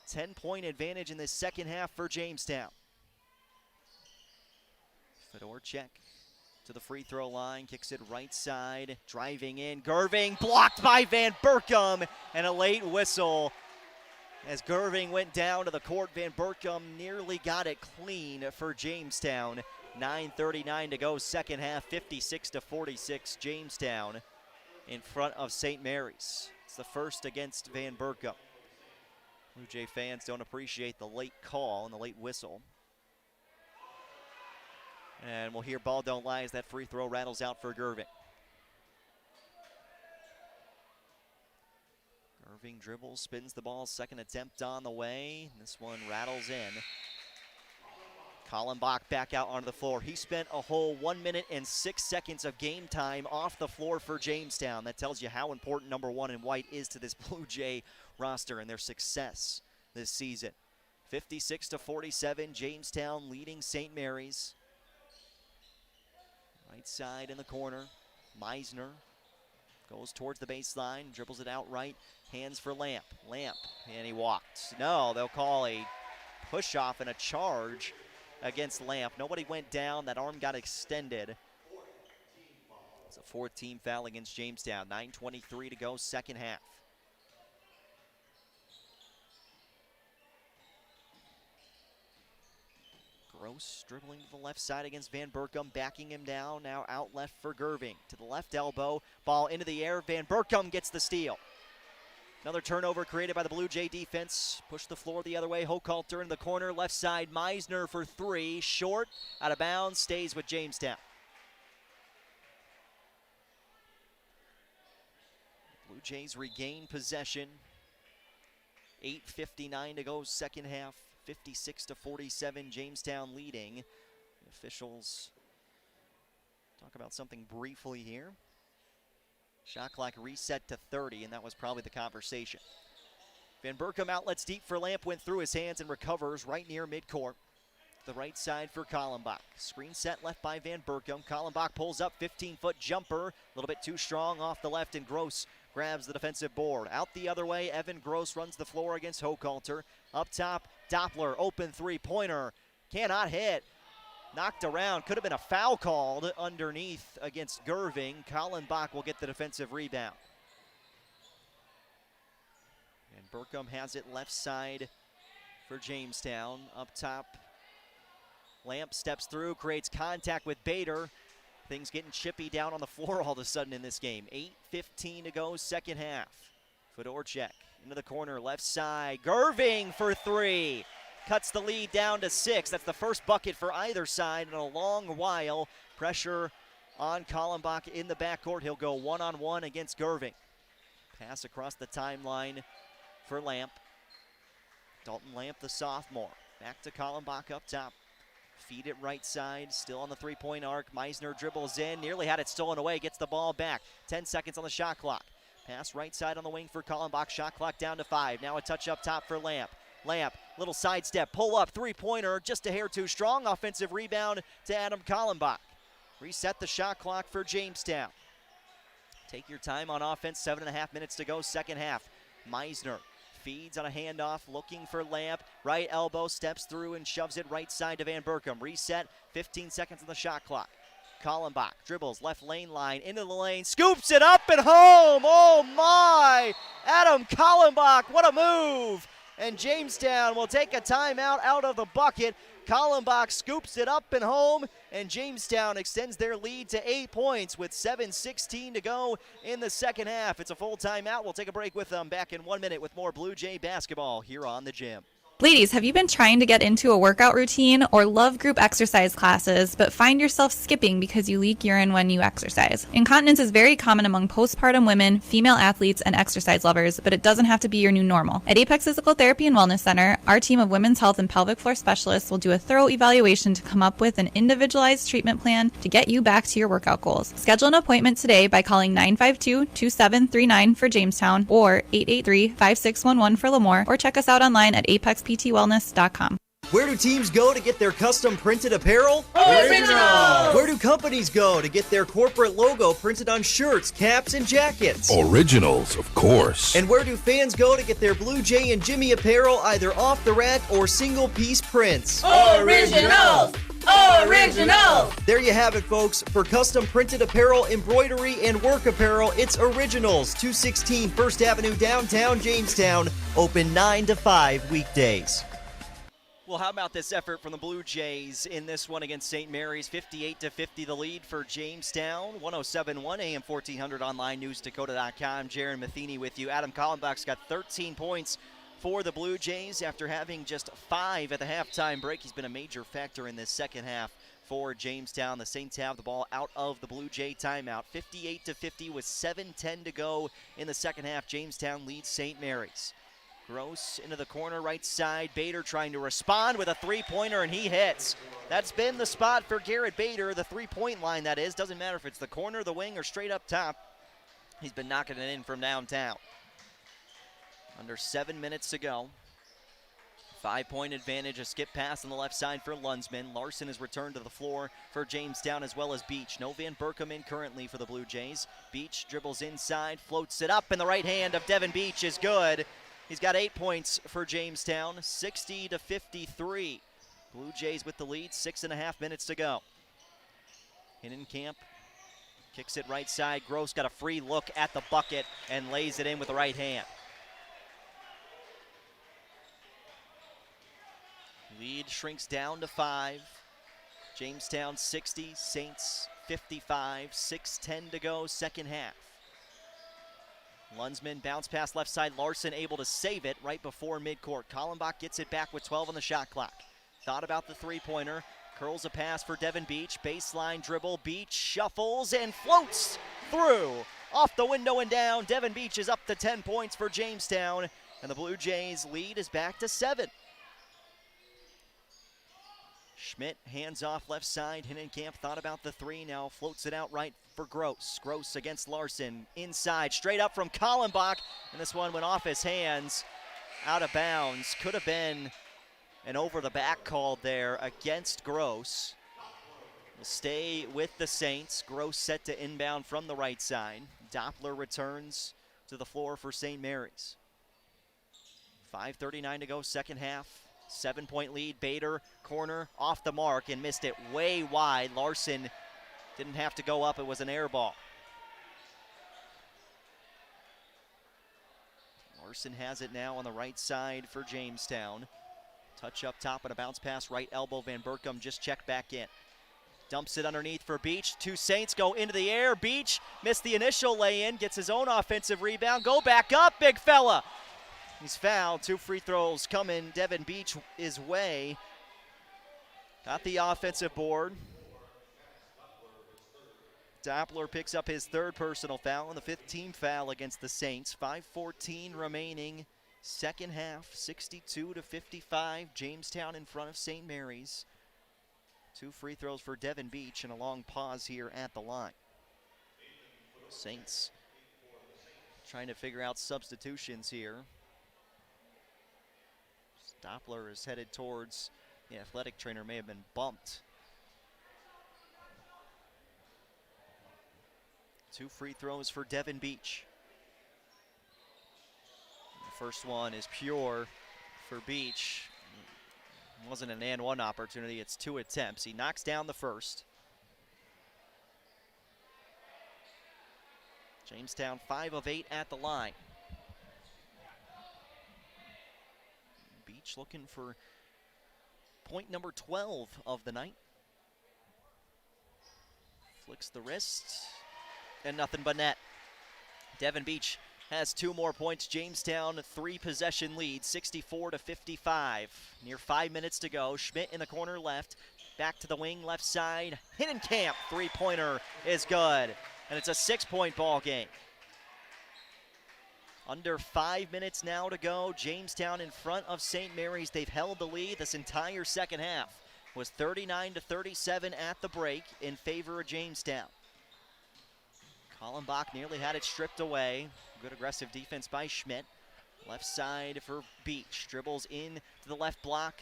10-point advantage in this second half for Jamestown. Fedorchak to the free throw line, kicks it right side, driving in, Gerving blocked by Van Berkom, and a late whistle. As Gerving went down to the court, Van Berkom nearly got it clean for Jamestown. 9:39 to go, second half, 56-46 Jamestown in front of St. Mary's. It's the first against Van Berkom. Blue Jay fans don't appreciate the late call and the late whistle. And we'll hear ball don't lie as that free throw rattles out for Gerving. Gerving dribbles, spins the ball, second attempt on the way. This one rattles in. Kallenbach back out onto the floor. He spent a whole 1 minute and 6 seconds of game time off the floor for Jamestown. That tells you how important number 1 in white is to this Blue Jay roster and their success this season. 56-47, Jamestown leading St. Mary's. Right side in the corner, Meisner goes towards the baseline, dribbles it out right, hands for Lamp, and he walked. No, they'll call a push-off and a charge against Lamp. Nobody went down, that arm got extended. It's a 4th team foul against Jamestown. 9:23 to go, second half. Gross dribbling to the left side against Van Berkom, backing him down, now out left for Gerving. To the left elbow, ball into the air, Van Berkom gets the steal. Another turnover created by the Blue Jay defense. Push the floor the other way, Hochhalter in the corner, left side, Meisner for 3, short, out of bounds, stays with Jamestown. Blue Jays regain possession. 8:59 to go, second half. 56-47, Jamestown leading. The officials talk about something briefly here. Shot clock reset to 30, and that was probably the conversation. Van Berkom outlets deep for Lamp, went through his hands and recovers right near midcourt. The right side for Kallenbach. Screen set left by Van Berkom. Kallenbach pulls up, 15-foot jumper. A little bit too strong off the left, and Gross grabs the defensive board. Out the other way, Evan Gross runs the floor against Hochhalter. Up top, Doppler, open three-pointer. Cannot hit. Knocked around. Could have been a foul called underneath against Gerving. Kallenbach will get the defensive rebound. And Berkom has it left side for Jamestown. Up top, Lamp steps through, creates contact with Bader. Things getting chippy down on the floor all of a sudden in this game. 8:15 to go, second half. Fedorchak into the corner, left side. Gerving for 3. Cuts the lead down to 6. That's the first bucket for either side in a long while. Pressure on Kallenbach in the backcourt. He'll go one-on-one against Gerving. Pass across the timeline for Lamp. Dalton Lamp, the sophomore. Back to Kallenbach up top. Feed it right side, still on the three-point arc. Meisner dribbles in, nearly had it stolen away, gets the ball back. 10 seconds on the shot clock. Pass right side on the wing for Kallenbach. Shot clock down to 5. Now a touch up top for Lamp. Lamp, little sidestep, pull up, three-pointer, just a hair too strong. Offensive rebound to Adam Kallenbach. Reset the shot clock for Jamestown. Take your time on offense, 7.5 minutes to go, second half. Meisner feeds on a handoff, looking for Lamp. Right elbow, steps through and shoves it right side to Van Berkom. Reset, 15 seconds on the shot clock. Kallenbach dribbles, left lane line, into the lane, scoops it up and home! Oh my! Adam Kallenbach, what a move! And Jamestown will take a timeout out of the bucket. Kallenbach scoops it up and home, and Jamestown extends their lead to 8 points with 7:16 to go in the second half. It's a full timeout. We'll take a break with them. Back in 1 minute with more Blue Jay basketball here on The Gym. Ladies, have you been trying to get into a workout routine or love group exercise classes, but find yourself skipping because you leak urine when you exercise? Incontinence is very common among postpartum women, female athletes, and exercise lovers, but it doesn't have to be your new normal. At Apex Physical Therapy and Wellness Center, our team of women's health and pelvic floor specialists will do a thorough evaluation to come up with an individualized treatment plan to get you back to your workout goals. Schedule an appointment today by calling 952-2739 for Jamestown or 883-5611 for Lemoore, or check us out online at apexptwellness.com. Where do teams go to get their custom printed apparel? Originals! Where do companies go to get their corporate logo printed on shirts, caps, and jackets? Originals, of course. And where do fans go to get their Blue Jay and Jimmy apparel either off the rack or single-piece prints? Originals! Originals! There you have it, folks. For custom printed apparel, embroidery, and work apparel, it's Originals, 216 First Avenue, downtown Jamestown. Open 9 to 5 weekdays. Well, how about this effort from the Blue Jays in this one against St. Mary's? 58-50 the lead for Jamestown. 107.1 AM 1400 online, newsdakota.com. Jaron Matheny with you. Adam Kallenbach's got 13 points for the Blue Jays after having just 5 at the halftime break. He's been a major factor in this second half for Jamestown. The Saints have the ball out of the Blue Jay timeout. 58-50 with 7:10 to go in the second half. Jamestown leads St. Mary's. Gross into the corner right side. Bader trying to respond with a three-pointer, and he hits. That's been the spot for Garrett Bader, the three-point line, that is. Doesn't matter if it's the corner, the wing, or straight up top. He's been knocking it in from downtown. Under 7 minutes to go. 5-point advantage, a skip pass on the left side for Lunsman. Larson has returned to the floor for Jamestown, as well as Beach. No Van Berkom in currently for the Blue Jays. Beach dribbles inside, floats it up, and the right hand of Devin Beach is good. He's got 8 points for Jamestown, 60-53. Blue Jays with the lead, 6.5 minutes to go. Hinnenkamp kicks it right side. Gross got a free look at the bucket and lays it in with the right hand. Lead shrinks down to 5. Jamestown 60, Saints 55, 6:10 to go, second half. Lunsman bounce pass left side. Larson able to save it right before midcourt. Kallenbach gets it back with 12 on the shot clock. Thought about the three-pointer. Curls a pass for Devin Beach. Baseline dribble. Beach shuffles and floats through. Off the window and down. Devin Beach is up to 10 points for Jamestown. And the Blue Jays lead is back to 7. Schmidt hands off left side. Hinnenkamp thought about the three. Now floats it out right for Gross. Gross against Larson. Inside, straight up from Kallenbach. And this one went off his hands. Out of bounds. Could have been an over-the-back call there against Gross. Will stay with the Saints. Gross set to inbound from the right side. Doppler returns to the floor for St. Mary's. 5:39 to go, second half. 7-point lead. Bader, corner, off the mark, and missed it way wide. Larson didn't have to go up. It was an air ball. Larson has it now on the right side for Jamestown. Touch up top and a bounce pass, right elbow. Van Berkom just checked back in. Dumps it underneath for Beach. Two Saints go into the air. Beach missed the initial lay-in, gets his own offensive rebound. Go back up, big fella. He's fouled. 2 free throws coming Devin Beach his way. Got the offensive board. Doppler picks up his third personal foul and the fifth team foul against the Saints. 5:14 remaining, second half, 62-55. Jamestown in front of St. Mary's. 2 free throws for Devin Beach and a long pause here at the line. Saints trying to figure out substitutions here. Doppler is headed towards the athletic trainer, may have been bumped. 2 free throws for Devin Beach. The first one is pure for Beach. It wasn't an and one opportunity, it's 2 attempts. He knocks down the first. Jamestown 5 of 8 at the line. Beach looking for point number 12 of the night. Flicks the wrist, and nothing but net. Devin Beach has 2 more points. Jamestown 3-possession lead, 64-55. Near 5 minutes to go. Schmidt in the corner left, back to the wing left side. Camp 3-pointer is good, and it's a 6-point ball game. Under 5 minutes now to go. Jamestown in front of St. Mary's. They've held the lead this entire second half. It was 39-37 at the break in favor of Jamestown. Kallenbach nearly had it stripped away. Good aggressive defense by Schmidt. Left side for Beach. Dribbles in to the left block.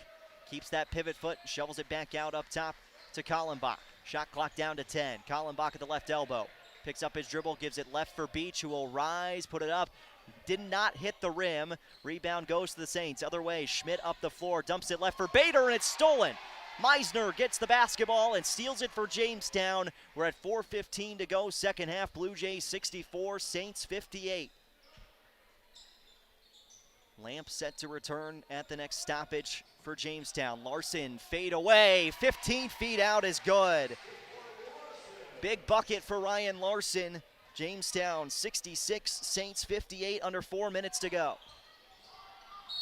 Keeps that pivot foot. Shovels it back out up top to Kallenbach. Shot clock down to 10. Kallenbach at the left elbow. Picks up his dribble. Gives it left for Beach, who will rise. Put it up. Did not hit the rim. Rebound goes to the Saints. Other way. Schmidt up the floor. Dumps it left for Bader, and it's stolen. Meisner gets the basketball and steals it for Jamestown. We're at 4:15 to go, second half. Blue Jays 64, Saints 58. Lamp set to return at the next stoppage for Jamestown. Larson fade away, 15 feet out is good. Big bucket for Ryan Larson. Jamestown 66, Saints 58, under 4 minutes to go.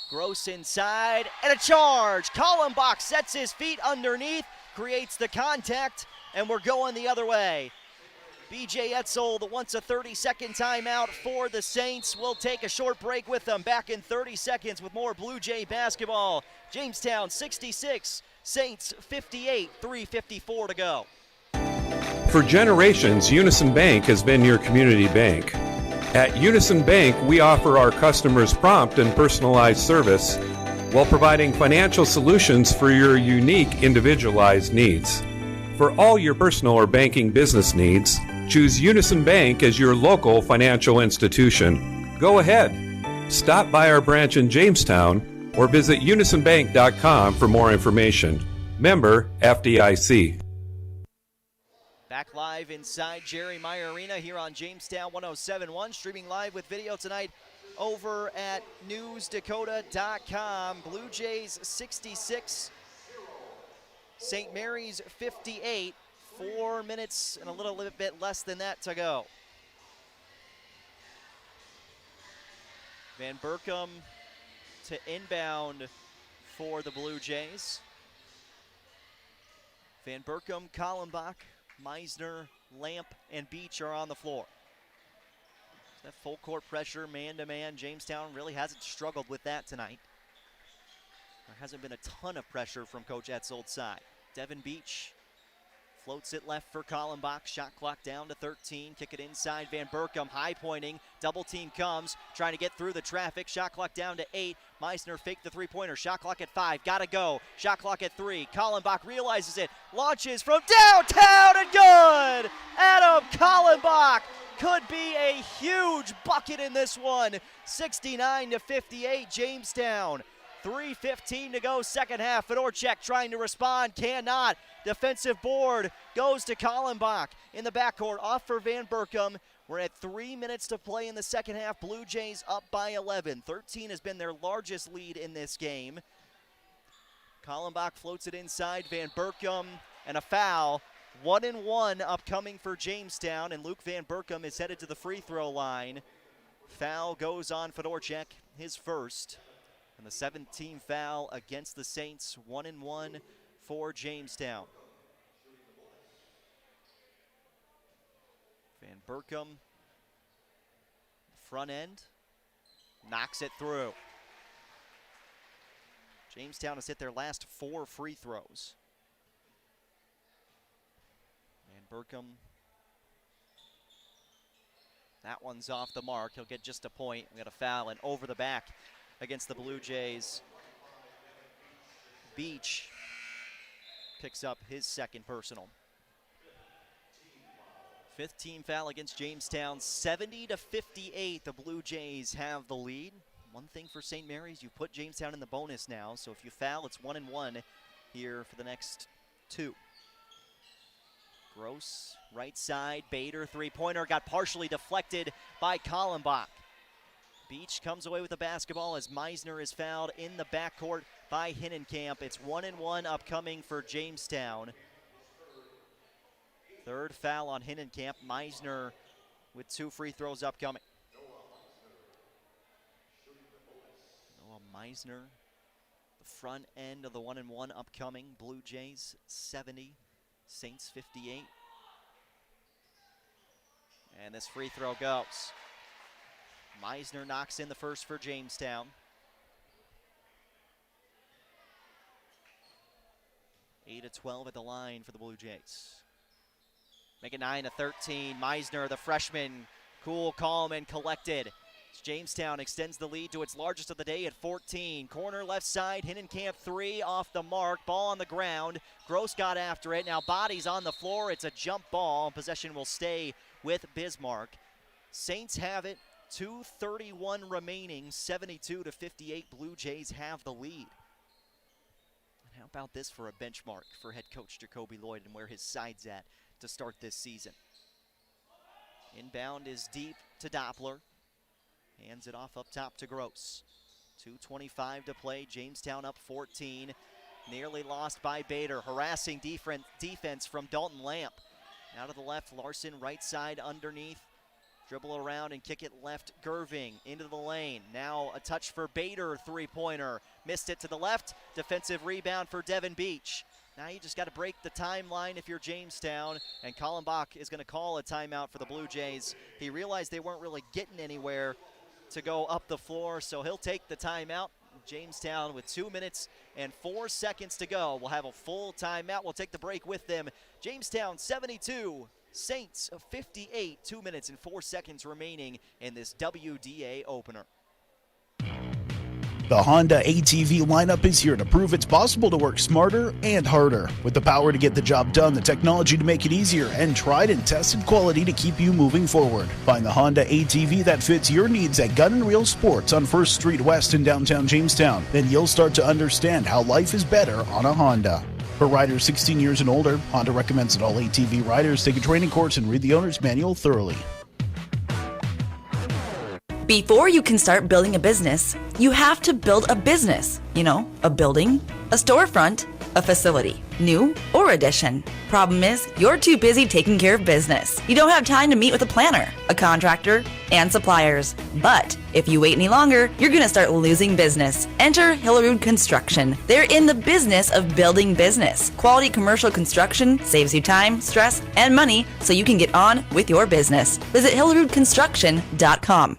Gross inside, and a charge. Kallenbach sets his feet underneath, creates the contact, and we're going the other way. B.J. Etzel wants a 30-second timeout for the Saints. We'll take a short break with them. Back in 30 seconds with more Blue Jay basketball. Jamestown 66, Saints 58, 3:54 to go. For generations, Unison Bank has been your community bank. At Unison Bank, we offer our customers prompt and personalized service while providing financial solutions for your unique, individualized needs. For all your personal or banking business needs, choose Unison Bank as your local financial institution. Go ahead. Stop by our branch in Jamestown or visit unisonbank.com for more information. Member FDIC. Back live inside Jerry Meyer Arena here on Jamestown 107.1. Streaming live with video tonight over at newsdakota.com. Blue Jays 66, St. Mary's 58. 4 minutes and a little bit less than that to go. Van Berkom to inbound for the Blue Jays. Van Berkom, Kallenbach, Meisner, Lamp, and Beach are on the floor. That full court pressure, man-to-man. Jamestown really hasn't struggled with that tonight. There hasn't been a ton of pressure from Coach Etzel's side. Devin Beach floats it left for Kallenbach. Shot clock down to 13. Kick it inside. Van Berkom high pointing. Double team comes. Trying to get through the traffic. Shot clock down to 8. Meisner faked the three-pointer. Shot clock at 5. Gotta go. Shot clock at 3. Kallenbach realizes it. Launches from downtown and good! Adam Kallenbach could be a huge bucket in this one. 69-58 Jamestown. 3:15 to go, second half. Fedorchak trying to respond, cannot. Defensive board goes to Kallenbach in the backcourt, off for Van Berkom. We're at 3 minutes to play in the second half. Blue Jays up by 11. 13 has been their largest lead in this game. Kallenbach floats it inside. Van Berkom, and a foul. 1-1 upcoming for Jamestown, and Luke Van Berkom is headed to the free throw line. Foul goes on Fedorchak, his first. And the 17th foul against the Saints. 1-1 for Jamestown. Van Berkom, front end, knocks it through. Jamestown has hit their last 4 free throws. Van Berkom, that one's off the mark. He'll get just a point. We got a foul and over the back against the Blue Jays. Beach picks up his second personal. 5th team foul against Jamestown, 70-58. The Blue Jays have the lead. One thing for St. Mary's, you put Jamestown in the bonus now, so if you foul, it's 1-1 here for the next 2. Gross, right side, Bader, three-pointer, got partially deflected by Kallenbach. Beach comes away with the basketball as Meisner is fouled in the backcourt by Hinnenkamp. It's 1-1 upcoming for Jamestown. 3rd foul on Hinnenkamp. Meisner with 2 free throws upcoming. Noah Meisner, the front end of the 1-1 upcoming. Blue Jays 70, Saints 58. And this free throw goes. Meisner knocks in the first for Jamestown. 8-12 at the line for the Blue Jays. Make it 9-13. Meisner, the freshman, cool, calm, and collected. Jamestown extends the lead to its largest of the day at 14. Corner left side, Hinnenkamp 3 off the mark. Ball on the ground. Gross got after it. Now bodies on the floor. It's a jump ball. Possession will stay with Bismarck. Saints have it. 2:31 remaining. 72-58. Blue Jays have the lead. And how about this for a benchmark for head coach Jacoby Lloyd and where his side's at to start this season? Inbound is deep to Doppler. Hands it off up top to Gross. 2:25 to play. Jamestown up 14. Nearly lost by Bader. Harassing defense from Dalton Lamp. Out of the left, Larson right side underneath. Dribble around and kick it left. Gerving into the lane. Now a touch for Bader, three-pointer. Missed it to the left. Defensive rebound for Devin Beach. Now you just got to break the timeline if you're Jamestown, and Kallenbach is going to call a timeout for the Blue Jays. He realized they weren't really getting anywhere to go up the floor, so he'll take the timeout. Jamestown with 2 minutes and 4 seconds to go. We'll have a full timeout. We'll take the break with them. Jamestown 72, Saints 58, 2 minutes and 4 seconds remaining in this WDA opener. The Honda ATV lineup is here to prove it's possible to work smarter and harder. With the power to get the job done, the technology to make it easier, and tried and tested quality to keep you moving forward. Find the Honda ATV that fits your needs at Gun & Reel Sports on 1st Street West in downtown Jamestown. Then you'll start to understand how life is better on a Honda. For riders 16 years and older, Honda recommends that all ATV riders take a training course and read the owner's manual thoroughly. Before you can start building a business, you have to build a business. You know, a building, a storefront, a facility, new or addition. Problem is, you're too busy taking care of business. You don't have time to meet with a planner, a contractor, and suppliers. But if you wait any longer, you're going to start losing business. Enter Hillerud Construction. They're in the business of building business. Quality commercial construction saves you time, stress, and money so you can get on with your business. Visit HillerudConstruction.com.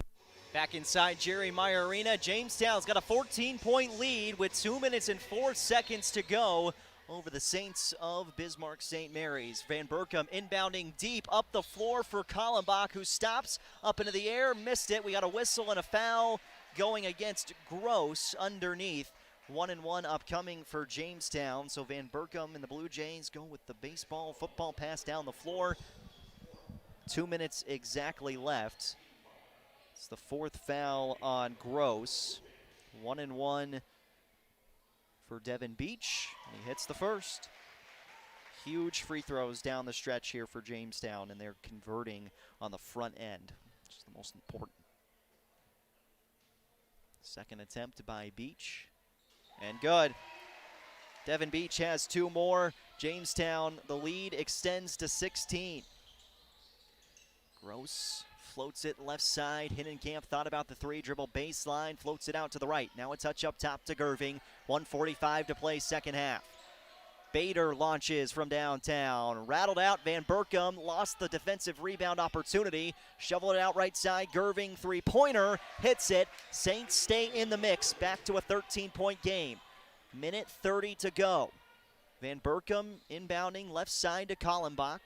Back inside Jerry Meyer Arena, Jamestown's got a 14-point lead with 2 minutes and 4 seconds to go over the Saints of Bismarck St. Mary's. Van Berkom inbounding deep up the floor for Kallenbach, who stops up into the air, missed it. We got a whistle and a foul going against Gross underneath. 1-1 upcoming for Jamestown. So Van Berkom and the Blue Jays go with the baseball, football pass down the floor. 2 minutes exactly left. It's the 4th foul on Gross. 1-1 for Devin Beach. And he hits the first. Huge free throws down the stretch here for Jamestown, and they're converting on the front end, which is the most important. Second attempt by Beach. And good. Devin Beach has 2 more. Jamestown, the lead extends to 16. Gross floats it left side. Hinnenkamp thought about the 3, dribble baseline, floats it out to the right. Now a touch up top to Gerving. 1:45 to play second half. Bader launches from downtown. Rattled out. Van Berkom lost the defensive rebound opportunity. Shoveled it out right side. Gerving three-pointer. Hits it. Saints stay in the mix. Back to a 13-point game. Minute 30 to go. Van Berkom inbounding left side to Kallenbach,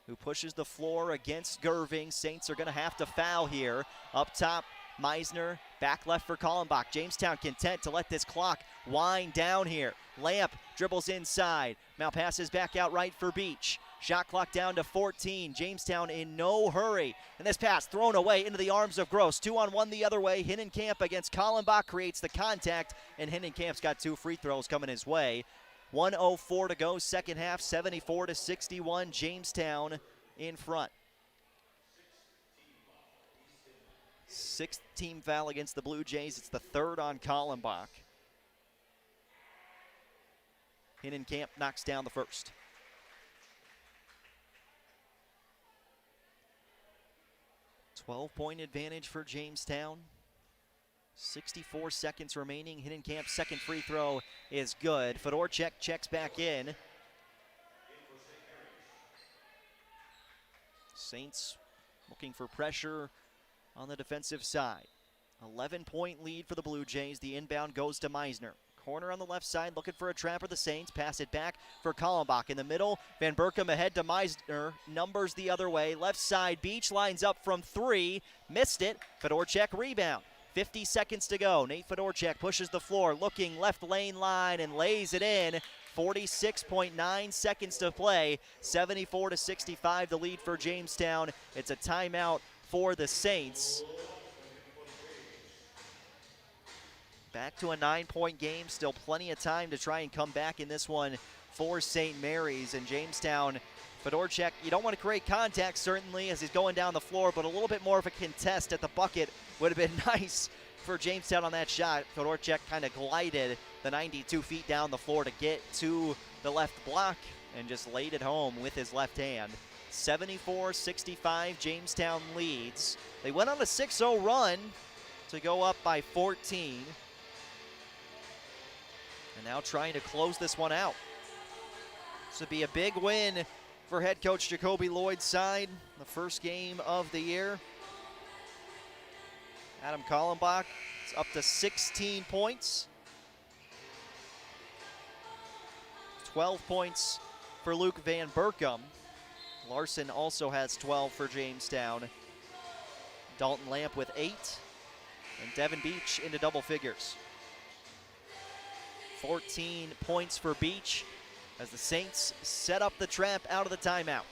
who pushes the floor against Gerving. Saints are going to have to foul here. Up top, Meisner, back left for Kallenbach. Jamestown content to let this clock wind down here. Lamp dribbles inside. Now passes back out right for Beach. Shot clock down to 14. Jamestown in no hurry. And this pass thrown away into the arms of Gross. 2-on-1 the other way. Hinnenkamp against Kallenbach creates the contact, and Hinnenkamp's got 2 free throws coming his way. 1:04 to go, second half, 74-61. Jamestown in front. 6th team foul against the Blue Jays. It's the 3rd on Kallenbach. Hinnenkamp knocks down the first. .12 advantage for Jamestown. 64 seconds remaining. Hinnenkamp's second free throw is good. Fedorchuk checks back in. Saints looking for pressure on the defensive side. 11-point lead for the Blue Jays. The inbound goes to Meisner. Corner on the left side, looking for a trap for the Saints. Pass it back for Kallenbach. In the middle, Van Berkom ahead to Meisner. Numbers the other way. Left side, Beach lines up from 3. Missed it. Fedorchuk rebound. 50 seconds to go. Nate Fedorchuk pushes the floor, looking left lane line and lays it in. 46.9 seconds to play. 74-65 the lead for Jamestown. It's a timeout for the Saints. Back to a 9-point game. Still plenty of time to try and come back in this one for St. Mary's. And Jamestown, Fedorchuk, you don't want to create contact certainly as he's going down the floor, but a little bit more of a contest at the bucket would have been nice for Jamestown on that shot. Fedorchuk kind of glided the 92 feet down the floor to get to the left block and just laid it home with his left hand. 74-65, Jamestown leads. They went on a 6-0 run to go up by 14. And now trying to close this one out. This would be a big win for head coach Jacoby Lloyd's side. The first game of the year. Adam Kallenbach is up to 16 points. 12 points for Luke Van Berkom. Larson also has 12 for Jamestown. Dalton Lamp with 8. And Devin Beach into double figures. 14 points for Beach as the Saints set up the trap out of the timeout.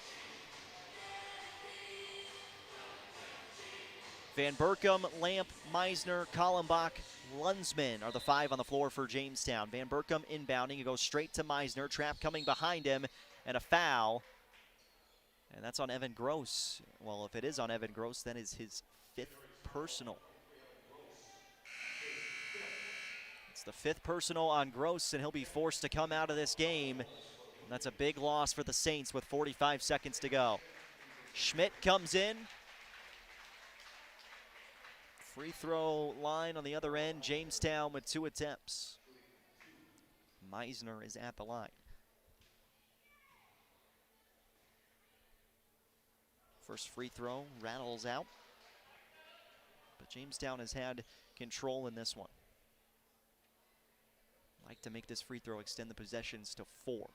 Van Berkom, Lamp, Meisner, Kallenbach, Lunsman are the 5 on the floor for Jamestown. Van Berkom inbounding. He goes straight to Meisner. Trap coming behind him, and a foul. And that's on Evan Gross. Well, if it is on Evan Gross, then is his 5th personal. It's the 5th personal on Gross, and he'll be forced to come out of this game. And that's a big loss for the Saints with 45 seconds to go. Schmidt comes in. Free throw line on the other end. Jamestown with 2 attempts. Meisner is at the line. First free throw rattles out. But Jamestown has had control in this one. Like to make this free throw extend the possessions to 4.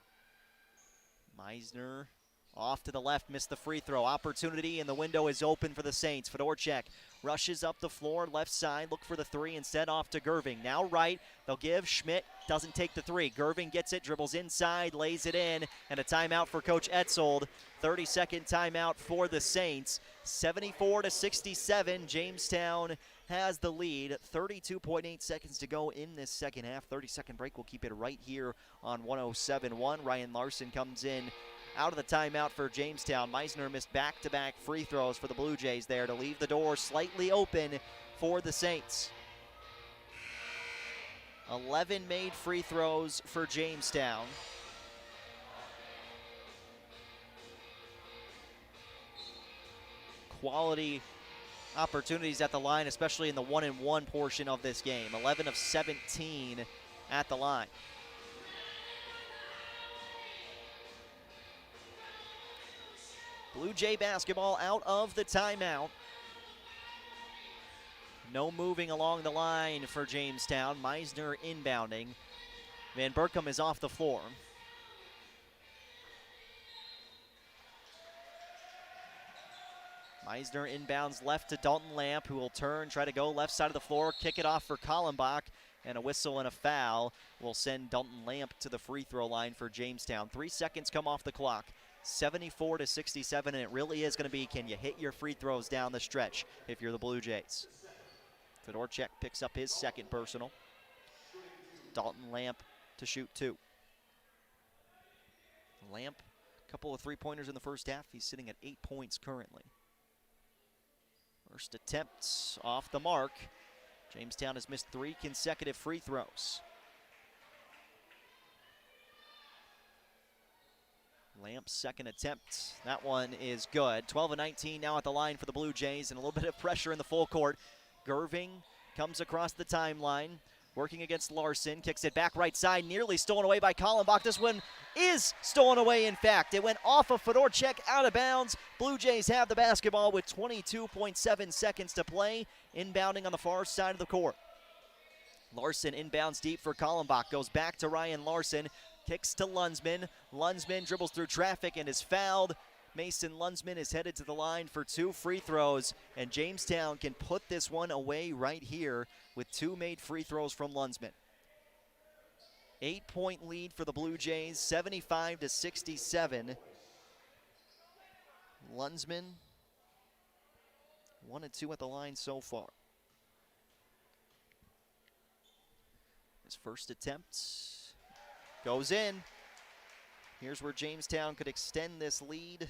Meisner off to the left, missed the free throw. Opportunity, and the window is open for the Saints. Fedorchuk rushes up the floor, left side, look for the 3, instead off to Gerving. Now right, they'll give. Schmidt doesn't take the 3. Gerving gets it, dribbles inside, lays it in, and a timeout for Coach Etzold. 30-second timeout for the Saints. 74-67, Jamestown has the lead. 32.8 seconds to go in this second half. 30-second break. We'll keep it right here on 107.1. Ryan Larson comes in out of the timeout for Jamestown. Meisner missed back-to-back free throws for the Blue Jays there to leave the door slightly open for the Saints. 11 made free throws for Jamestown. Quality opportunities at the line, especially in the 1-and-1 portion of this game. 11 of 17 at the line. Blue Jay basketball out of the timeout. No moving along the line for Jamestown. Meisner inbounding. Van Berkom is off the floor. Meisner inbounds left to Dalton Lamp, who will turn, try to go left side of the floor, kick it off for Kallenbach, and a whistle and a foul will send Dalton Lamp to the free throw line for Jamestown. 3 seconds come off the clock. 74-67, and it really is going to be, can you hit your free throws down the stretch if you're the Blue Jays? Fedorchak picks up his second personal. Dalton Lamp to shoot 2. Lamp, a couple of three-pointers in the first half. He's sitting at 8 points currently. First attempt off the mark. Jamestown has missed 3 consecutive free throws. Lamp's second attempt. That one is good. 12-19 now at the line for the Blue Jays, and a little bit of pressure in the full court. Gerving comes across the timeline, working against Larson, kicks it back right side, nearly stolen away by Kallenbach. This one is stolen away, in fact. It went off of Fedorchak, out of bounds. Blue Jays have the basketball with 22.7 seconds to play, inbounding on the far side of the court. Larson inbounds deep for Kallenbach, goes back to Ryan Larson, kicks to Lunsman. Lunsman dribbles through traffic and is fouled. Mason Lunsman is headed to the line for 2 free throws, and Jamestown can put this one away right here with 2 made free throws from Lunsman. 8-point lead for the Blue Jays, 75-67. Lunsman, 1 and 2 at the line so far. His first attempt goes in. Here's where Jamestown could extend this lead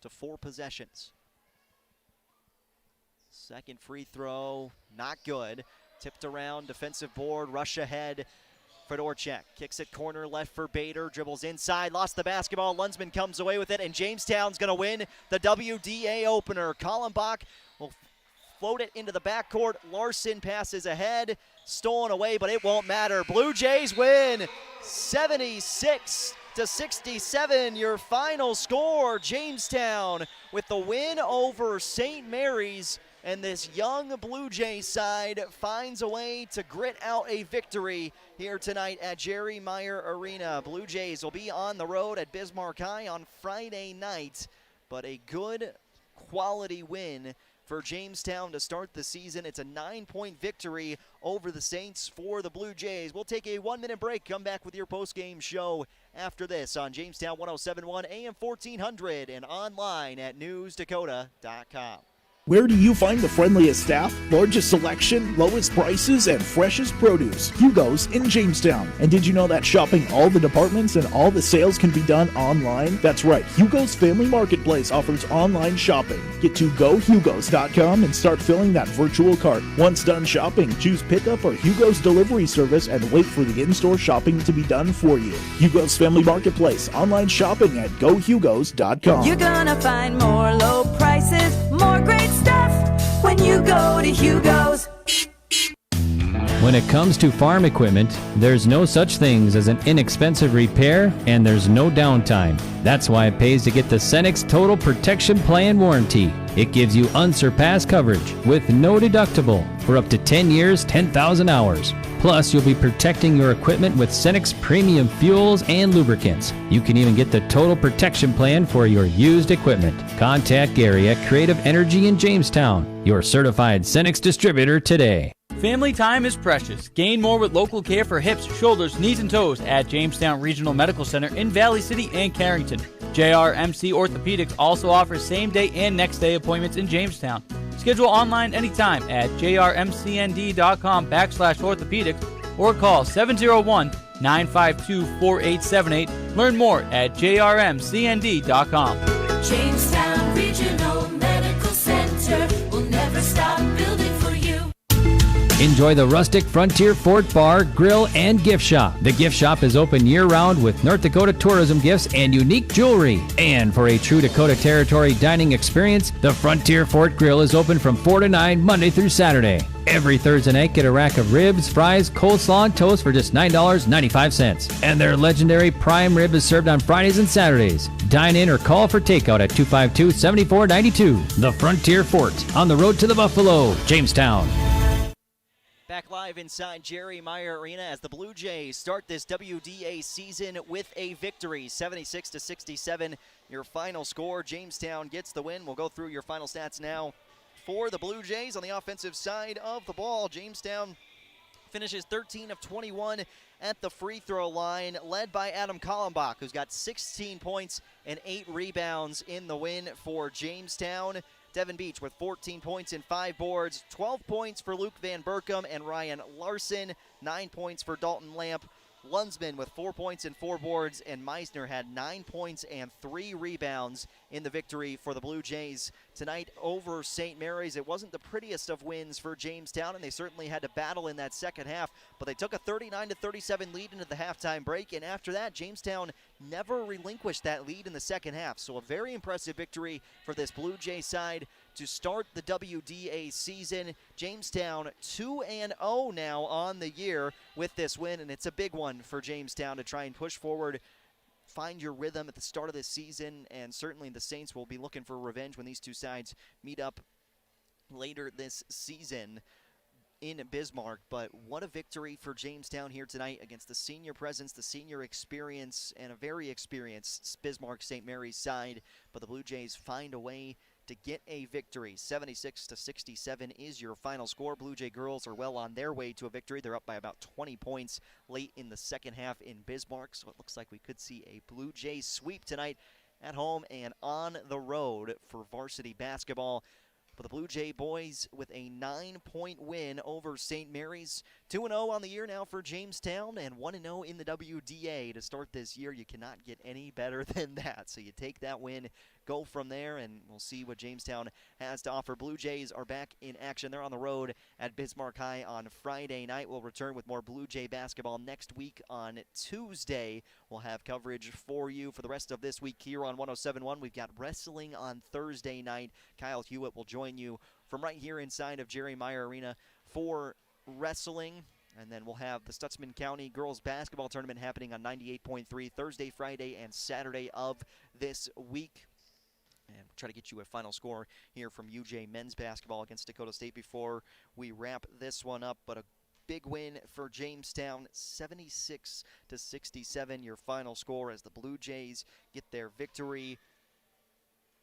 to 4 possessions. Second free throw, not good. Tipped around, defensive board, rush ahead. Fedorchak kicks it corner left for Bader, dribbles inside, lost the basketball. Lunsman comes away with it, and Jamestown's going to win the WDA opener. Kallenbach will float it into the backcourt. Larson passes ahead, stolen away, but it won't matter. Blue Jays win 76-67. Your final score, Jamestown with the win over St. Mary's. And this young Blue Jay side finds a way to grit out a victory here tonight at Jerry Meyer Arena. Blue Jays will be on the road at Bismarck High on Friday night, but a good quality win for Jamestown to start the season. It's a 9-point victory over the Saints for the Blue Jays. We'll take a 1-minute break, come back with your post-game show after this on Jamestown 107.1 AM 1400 and online at newsdakota.com. Where do you find the friendliest staff, largest selection, lowest prices, and freshest produce? Hugo's in Jamestown. And did you know that shopping all the departments and all the sales can be done online? That's right, Hugo's Family Marketplace offers online shopping. Get to GoHugos.com and start filling that virtual cart. Once done shopping, choose pickup or Hugo's delivery service and wait for the in-store shopping to be done for you. Hugo's Family Marketplace, online shopping at GoHugos.com. You're gonna find more low prices, more great stuff when you go to Hugo's. When it comes to farm equipment, there's no such things as an inexpensive repair, and there's no downtime. That's why it pays to get the Cenex Total Protection Plan warranty. It gives you unsurpassed coverage with no deductible for up to 10 years, 10,000 hours. Plus, you'll be protecting your equipment with Cenex premium fuels and lubricants. You can even get the Total Protection Plan for your used equipment. Contact Gary at Creative Energy in Jamestown, your certified Cenex distributor today. Family time is precious. Gain more with local care for hips, shoulders, knees, and toes at Jamestown Regional Medical Center in Valley City and Carrington. JRMC Orthopedics also offers same-day and next-day appointments in Jamestown. Schedule online anytime at jrmcnd.com/orthopedics or call 701-952-4878. Learn more at jrmcnd.com. Jamestown Regional Medical Center will never stop building for you. Enjoy the rustic Frontier Fort Bar, Grill, and Gift Shop. The gift shop is open year-round with North Dakota tourism gifts and unique jewelry. And for a true Dakota Territory dining experience, the Frontier Fort Grill is open from 4 to 9 Monday through Saturday. Every Thursday night, get a rack of ribs, fries, coleslaw, and toast for just $9.95. And their legendary prime rib is served on Fridays and Saturdays. Dine in or call for takeout at 252-7492. The Frontier Fort, on the road to the Buffalo, Jamestown. Back live inside Jerry Meyer Arena as the Blue Jays start this WDA season with a victory, 76-67. Your final score. Jamestown gets the win. We'll go through your final stats now. For the Blue Jays on the offensive side of the ball, Jamestown finishes 13 of 21 at the free throw line, led by Adam Kallenbach, who's got 16 points and 8 rebounds in the win for Jamestown. Devin Beach with 14 points and 5 boards, 12 points for Luke Van Berkom and Ryan Larson, 9 points for Dalton Lamp. Lunsman with 4 points and 4 boards, and Meisner had 9 points and 3 rebounds in the victory for the Blue Jays tonight over St. Mary's. It wasn't the prettiest of wins for Jamestown, and they certainly had to battle in that second half, but they took a 39-37 lead into the halftime break, and after that, Jamestown never relinquished that lead in the second half. So a very impressive victory for this Blue Jay side to start the WDA season. Jamestown 2-0 now on the year with this win, and it's a big one for Jamestown to try and push forward, find your rhythm at the start of this season, and certainly the Saints will be looking for revenge when these two sides meet up later this season in Bismarck. But what a victory for Jamestown here tonight against the senior presence, the senior experience, and a very experienced Bismarck St. Mary's side. But the Blue Jays find a way to get a victory. 76-67 is your final score. Blue Jay girls are well on their way to a victory. They're up by about 20 points late in the second half in Bismarck, so it looks like we could see a Blue Jay sweep tonight at home and on the road for varsity basketball. But the Blue Jay boys with a 9-point win over St. Mary's. 2-0 on the year now for Jamestown and 1-0 in the WDA to start this year. You cannot get any better than that. So you take that win, go from there, and we'll see what Jamestown has to offer. Blue Jays are back in action. They're on the road at Bismarck High on Friday night. We'll return with more Blue Jay basketball next week on Tuesday. We'll have coverage for you for the rest of this week here on 107.1. We've got wrestling on Thursday night. Kyle Hewitt will join you from right here inside of Jerry Meyer Arena for wrestling. And then we'll have the Stutzman County Girls Basketball Tournament happening on 98.3 Thursday, Friday, and Saturday of this week. And we'll try to get you a final score here from UJ men's basketball against Dakota State before we wrap this one up. But a big win for Jamestown, 76-67, your final score as the Blue Jays get their victory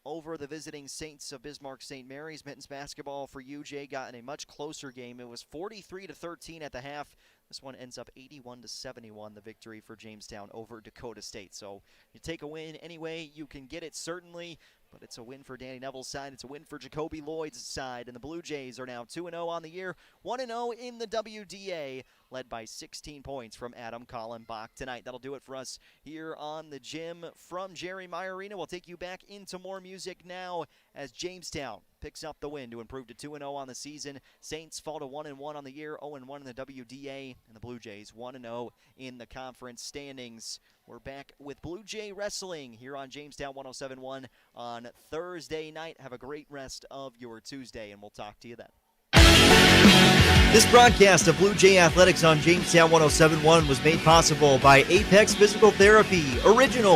over the visiting Saints of Bismarck St. Mary's. Men's basketball for UJ got in a much closer game. It was 43-13 at the half. This one ends up 81-71, the victory for Jamestown over Dakota State. So you take a win any way you can get it, certainly, but it's a win for Danny Neville's side. It's a win for Jacoby Lloyd's side, and the Blue Jays are now 2-0 on the year, 1-0 in the WDA, led by 16 points from Adam Kallenbach tonight. That'll do it for us here on the gym from Jerry Meyer Arena. We'll take you back into more music now as Jamestown picks up the win to improve to 2-0 on the season. Saints fall to 1-1 on the year, 0-1 in the WDA, and the Blue Jays 1-0 in the conference standings. We're back with Blue Jay Wrestling here on Jamestown 107.1 on Thursday night. Have a great rest of your Tuesday, and we'll talk to you then. This broadcast of Blue Jay Athletics on Jamestown 107.1 was made possible by Apex Physical Therapy, Original,